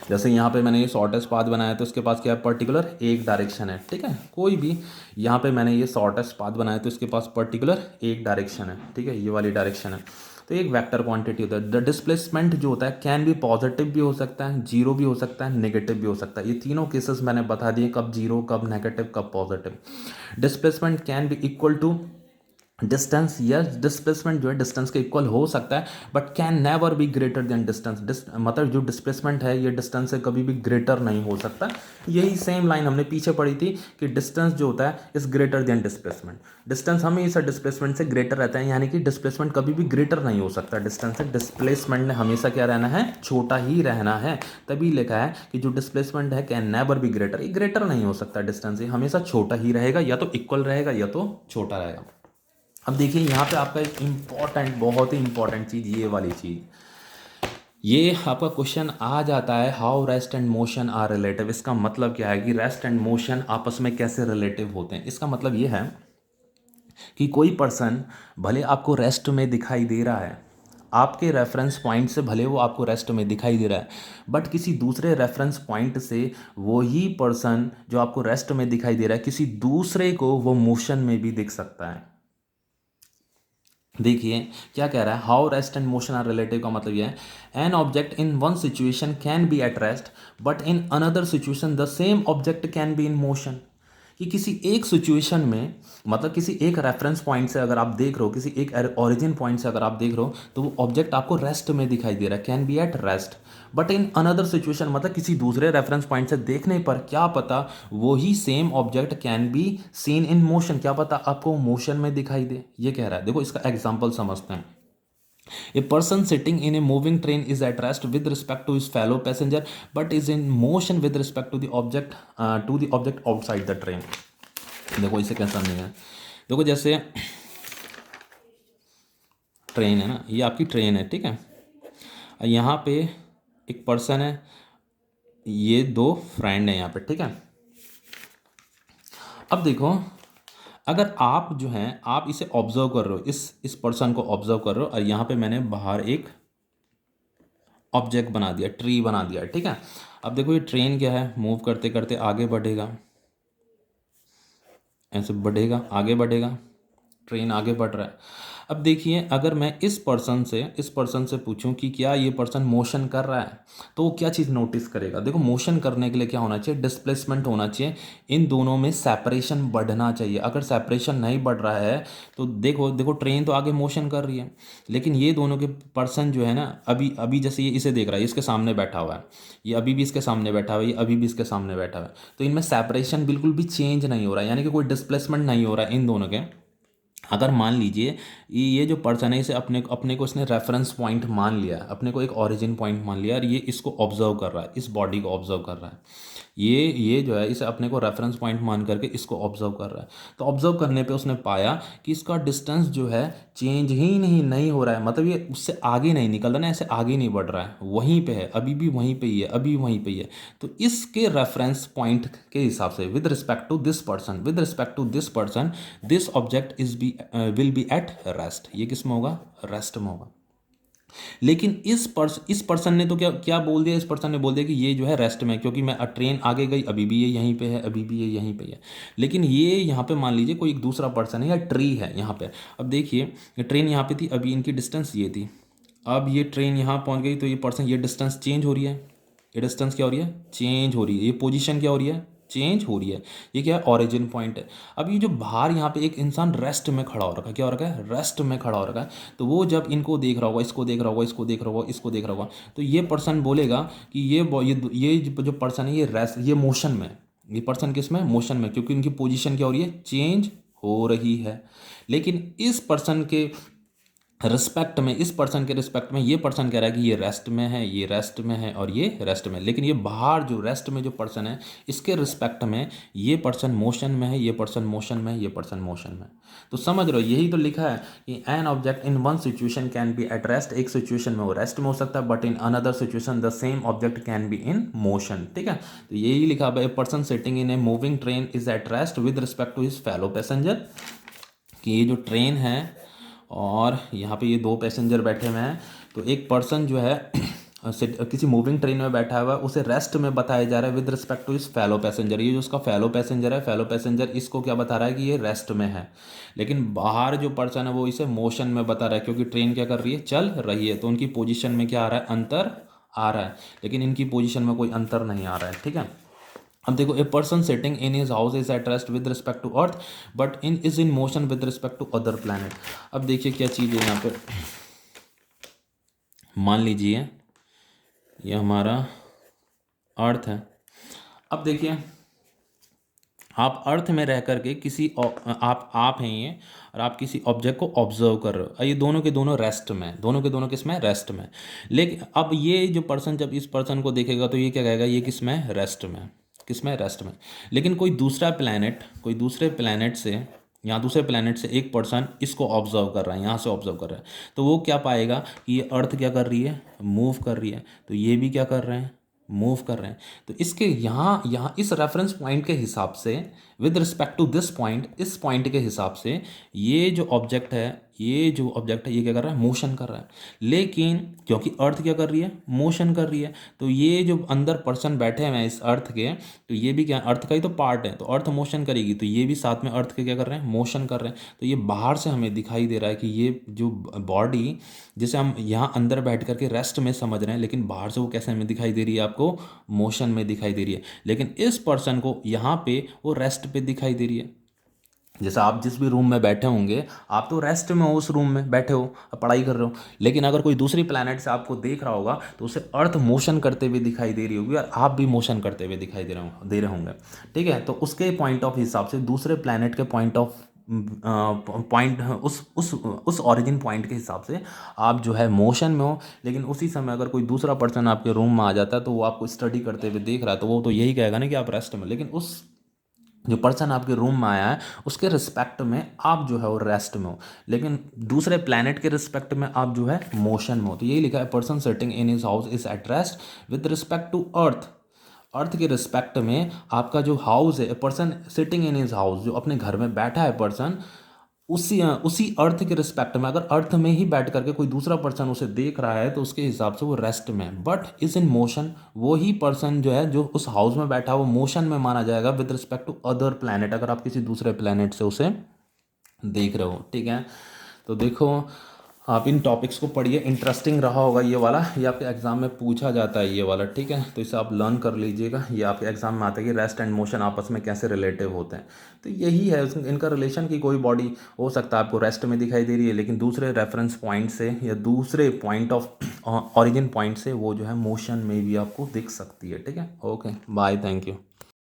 जैसे यहाँ पे मैंने ये शॉर्टेस्ट पाथ बनाया तो इसके पास क्या है, पर्टिकुलर एक डायरेक्शन है, ठीक है, कोई भी यहाँ पे मैंने ये शॉर्टेस्ट पाथ बनाया तो इसके पास पर्टिकुलर एक डायरेक्शन है, ठीक है, ये वाली डायरेक्शन है। तो एक वेक्टर क्वांटिटी होता है। द डिस्प्लेसमेंट जो होता है कैन भी पॉजिटिव भी हो सकता है, जीरो भी हो सकता है, नेगेटिव भी हो सकता है। ये तीनों केसेस मैंने बता दिए, कब जीरो, कब नेगेटिव, कब positive. Displacement can be equal to distance, yes displacement जो है डिस्टेंस के इक्वल हो सकता है, but can never be greater than distance. मतलब जो डिस्प्लेसमेंट है ये डिस्टेंस से कभी भी ग्रेटर नहीं हो सकता। यही सेम लाइन हमने पीछे पढ़ी थी कि डिस्टेंस जो होता है is greater than displacement. Distance हमेशा डिस्प्लेसमेंट से ग्रेटर रहता है, यानी कि डिस्प्लेसमेंट कभी भी ग्रेटर नहीं हो सकता डिस्टेंस से। डिस्प्लेसमेंट ने हमेशा क्या रहना है, छोटा ही रहना है। तभी लिखा है कि जो डिस्प्लेसमेंट है कैन नेवर बी ग्रेटर, ये ग्रेटर नहीं हो सकता डिस्टेंस से, हमेशा छोटा ही रहेगा, या तो इक्वल रहेगा या तो छोटा रहेगा। अब देखिए यहाँ पे आपका एक इम्पॉर्टेंट, बहुत ही इंपॉर्टेंट चीज़, ये वाली चीज़, ये आपका क्वेश्चन आ जाता है, how rest and motion are relative. इसका मतलब क्या है कि रेस्ट एंड मोशन आपस में कैसे रिलेटिव होते हैं। इसका मतलब ये है कि कोई पर्सन भले आपको रेस्ट में दिखाई दे रहा है, आपके रेफरेंस पॉइंट से भले वो आपको रेस्ट में दिखाई दे रहा है, बट किसी दूसरे रेफरेंस पॉइंट से वही पर्सन जो आपको रेस्ट में दिखाई दे रहा है किसी दूसरे को वो मोशन में भी दिख सकता है। देखिए क्या कह रहा है, how rest and motion are relative का मतलब यह है, an object in one situation can be at rest but in another situation the same object can be in motion. कि किसी एक सिचुएशन में, मतलब किसी एक रेफरेंस पॉइंट से अगर आप देख रहे हो, किसी एक ओरिजिन पॉइंट से अगर आप देख रहे हो, तो वो ऑब्जेक्ट आपको रेस्ट में दिखाई दे रहा है, can be at rest. But in another situation, मतलब किसी दूसरे रेफरेंस पॉइंट से देखने पर क्या पता वही same object can be seen in motion, क्या पता आपको मोशन में दिखाई दे। ये कह रहा है, देखो इसका एग्जाम्पल समझते हैं। A person sitting in a moving train is at rest with respect to his fellow passenger, but is in motion with respect to the object outside the train. देखो इसे कैसा नहीं है, देखो जैसे ट्रेन है ना, ये आपकी ट्रेन है, ठीक है। यहाँ पे एक पर्सन है, ये दो फ्रेंड हैं यहाँ पे, ठीक है। अब देखो, अगर आप जो हैं आप इसे ऑब्जर्व कर रहे हो, इस पर्सन को ऑब्जर्व कर रहे हो, और यहाँ पे मैंने बाहर एक ऑब्जेक्ट बना दिया, ट्री बना दिया, ठीक है। अब देखो ये ट्रेन क्या है, मूव करते करते आगे बढ़ेगा, ऐसे बढ़ेगा, आगे बढ़ेगा, ट्रेन आगे बढ़ रहा है। अब देखिए, अगर मैं इस पर्सन से पूछूं कि क्या ये पर्सन मोशन कर रहा है, तो वो क्या चीज़ नोटिस करेगा। देखो मोशन करने के लिए क्या होना चाहिए, डिस्प्लेसमेंट होना चाहिए, इन दोनों में सेपरेशन बढ़ना चाहिए। अगर सेपरेशन नहीं बढ़ रहा है तो देखो देखो ट्रेन तो आगे मोशन कर रही है, लेकिन ये दोनों के पर्सन जो है ना, अभी अभी जैसे ये इसे देख रहा है, इसके सामने बैठा हुआ है, ये अभी भी इसके सामने बैठा हुआ है, ये अभी भी इसके सामने बैठा हुआ है, तो इनमें सेपरेशन बिल्कुल भी चेंज नहीं हो रहा है, यानी कि कोई डिस्प्लेसमेंट नहीं हो रहा है इन दोनों के। अगर मान लीजिए ये जो पर्सन है, इसे अपने को इसने रेफरेंस पॉइंट मान लिया, अपने को एक ओरिजिन पॉइंट मान लिया, और ये इसको ऑब्जर्व कर रहा है, इस बॉडी को ऑब्जर्व कर रहा है, ये जो है इसे अपने को रेफरेंस पॉइंट मान करके इसको ऑब्जर्व कर रहा है। तो ऑब्जर्व करने पे उसने पाया कि इसका डिस्टेंस जो है चेंज ही नहीं हो रहा है, मतलब ये उससे आगे नहीं निकल रहा है, ऐसे आगे नहीं बढ़ रहा है, वहीं पे है, अभी भी वहीं पे ही है, अभी वहीं पे ही है। तो इसके रेफरेंस पॉइंट के हिसाब से with respect to this person this object will be at rest. ये किस में होगा, रेस्ट में होगा। लेकिन इस पर्सन ने तो क्या क्या बोल दिया, इस पर्सन ने बोल दिया कि ये जो है रेस्ट में, क्योंकि मैं ट्रेन आगे गई, अभी भी ये यहीं पे है, अभी भी ये यहीं पे है। लेकिन ये यहाँ पे मान लीजिए कोई एक दूसरा पर्सन है या ट्री है यहाँ पे। अब देखिए ट्रेन यहाँ पे थी, अभी इनकी डिस्टेंस ये थी, अब ये ट्रेन यहाँ पहुँच गई, तो ये पर्सन, ये डिस्टेंस चेंज हो रही है, ये डिस्टेंस क्या हो रही है, चेंज हो रही है, ये पोजीशन क्या हो रही है, चेंज हो रही है। ये क्या है, ओरिजिन पॉइंट है। अब ये जो बाहर यहाँ पे एक इंसान रेस्ट में खड़ा हो रखा है, क्या हो रखा है, रेस्ट में खड़ा हो रखा है। तो वो जब इनको देख रहा होगा, इसको देख रहा होगा, इसको देख रहा होगा, इसको देख रहा होगा, तो ये पर्सन बोलेगा कि ये जो पर्सन है ये रेस्ट, ये मोशन में, ये पर्सन किस में, मोशन में, क्योंकि इनकी पोजीशन क्या हो रही है, चेंज हो रही है। लेकिन इस पर्सन के रिस्पेक्ट में, इस पर्सन के रिस्पेक्ट में ये पर्सन कह रहा है कि ये रेस्ट में है, ये रेस्ट में है, और ये रेस्ट में। लेकिन ये बाहर जो रेस्ट में जो पर्सन है, इसके रिस्पेक्ट में ये पर्सन मोशन में है, ये पर्सन मोशन में है, ये पर्सन मोशन में। तो समझ रहे हो, यही तो लिखा है कि an object in one situation can be at rest, एक सिचुएशन में वो रेस्ट में हो सकता है, but in another situation the same object can be in motion, ठीक है। तो यही लिखा है, a person sitting in a moving train is at rest with respect to his fellow passenger, कि ये जो ट्रेन है और यहाँ पे ये दो पैसेंजर बैठे हुए हैं, तो एक पर्सन जो है किसी मूविंग ट्रेन में बैठा हुआ है, उसे रेस्ट में बताया जा रहा है विद रिस्पेक्ट टू इस फेलो पैसेंजर। ये जो उसका फेलो पैसेंजर है, फेलो पैसेंजर इसको क्या बता रहा है कि ये रेस्ट में है। लेकिन बाहर जो पर्सन है वो इसे मोशन में बता रहा है, क्योंकि ट्रेन क्या कर रही है, चल रही है, तो उनकी पोजीशन में क्या आ रहा है, अंतर आ रहा है। लेकिन इनकी पोजीशन में कोई अंतर नहीं आ रहा है, ठीक है। अब देखो, a person sitting in his house is at rest with respect to earth but is in motion with respect to other planet. अब देखिए क्या चीज़ है यहाँ पे, मान लीजिए ये हमारा अर्थ है। अब देखिए, आप अर्थ में रह करके आप हैं ये, और आप किसी ऑब्जेक्ट को ऑब्जर्व कर रहे हो, ये दोनों के दोनों रेस्ट में, दोनों के दोनों किस में, रेस्ट में। लेकिन अब ये जो पर्सन जब इस पर्सन को देखेगा तो ये क्या कहेगा, ये किस में, रेस्ट में, किस में, रेस्ट में। लेकिन कोई दूसरे प्लैनेट से, यहाँ दूसरे प्लैनेट से एक पर्सन इसको ऑब्जर्व कर रहा है, यहाँ से ऑब्जर्व कर रहा है, तो वो क्या पाएगा कि ये अर्थ क्या कर रही है, मूव कर रही है, तो ये भी क्या कर रहे हैं, मूव कर रहे हैं। तो इसके यहाँ इस रेफरेंस पॉइंट के हिसाब से with respect to this point, इस पॉइंट के हिसाब से ये जो ऑब्जेक्ट है ये जो ऑब्जेक्ट है ये क्या कर रहा है, मोशन कर रहा है। लेकिन क्योंकि अर्थ क्या कर रही है, मोशन कर रही है, तो ये जो अंदर पर्सन बैठे हुए हैं इस अर्थ के, तो ये भी क्या, अर्थ का ही तो पार्ट है, तो अर्थ मोशन करेगी, तो ये भी साथ में अर्थ के क्या कर रहे हैं, मोशन कर रहे हैं। तो ये बाहर से हमें दिखाई दे रहा है कि ये जो बॉडी, जिसे हम यहाँ अंदर बैठ करके रेस्ट में समझ रहे हैं, लेकिन बाहर से वो कैसे हमें दिखाई दे रही है, आपको मोशन में दिखाई दे रही है। लेकिन इस पर्सन को यहाँ पे वो रेस्ट पे दिखाई दे रही है। जैसे आप जिस भी रूम में बैठे होंगे, आप तो रेस्ट में हो, उस रूम में बैठे हो, आप पढ़ाई कर रहे हो, लेकिन अगर कोई दूसरी प्लैनेट से आपको देख रहा होगा तो उसे अर्थ मोशन करते हुए दिखाई दे रही होगी और आप भी मोशन करते हुए दिखाई दे रहे होंगे। ठीक है, तो उसके पॉइंट ऑफ हिसाब से, दूसरे प्लैनेट के पॉइंट ऑफ पॉइंट, उस ओरिजिन पॉइंट के हिसाब से आप जो है मोशन में हो। लेकिन उसी समय अगर कोई दूसरा पर्सन आपके रूम में आ जाता है तो वो आपको स्टडी करते हुए देख रहा है, तो वो तो यही कहेगा ना कि आप रेस्ट में। लेकिन उस जो पर्सन आपके रूम में आया है उसके रिस्पेक्ट में आप जो है वो रेस्ट में हो, लेकिन दूसरे प्लैनेट के रिस्पेक्ट में आप जो है मोशन में हो। तो यही लिखा है, person sitting in his house is at rest with respect to earth. Earth के रिस्पेक्ट में आपका जो हाउस है, person sitting in his house, जो अपने घर में बैठा है पर्सन, उसी उसी अर्थ के रिस्पेक्ट में, अगर अर्थ में ही बैठ करके कोई दूसरा पर्सन उसे देख रहा है तो उसके हिसाब से वो रेस्ट में है, बट इज इन मोशन। वो ही पर्सन जो है, जो उस हाउस में बैठा है, वो मोशन में माना जाएगा with respect to other planet, अगर आप किसी दूसरे प्लैनेट से उसे देख रहे हो। ठीक है, तो देखो आप इन टॉपिक्स को पढ़िए, इंटरेस्टिंग रहा होगा ये वाला, ये आपके एग्जाम में पूछा जाता है ये वाला। ठीक है, तो इसे आप लर्न कर लीजिएगा, ये आपके एग्जाम में आता है कि रेस्ट एंड मोशन आपस में कैसे रिलेटिव होते हैं। तो यही है इनका रिलेशन, की कोई बॉडी हो सकता है आपको रेस्ट में दिखाई दे रही है, लेकिन दूसरे रेफरेंस पॉइंट से या दूसरे पॉइंट ऑफ ओरिजिन पॉइंट से वो जो है मोशन में भी आपको दिख सकती है। ठीक है, ओके बाय, थैंक यू।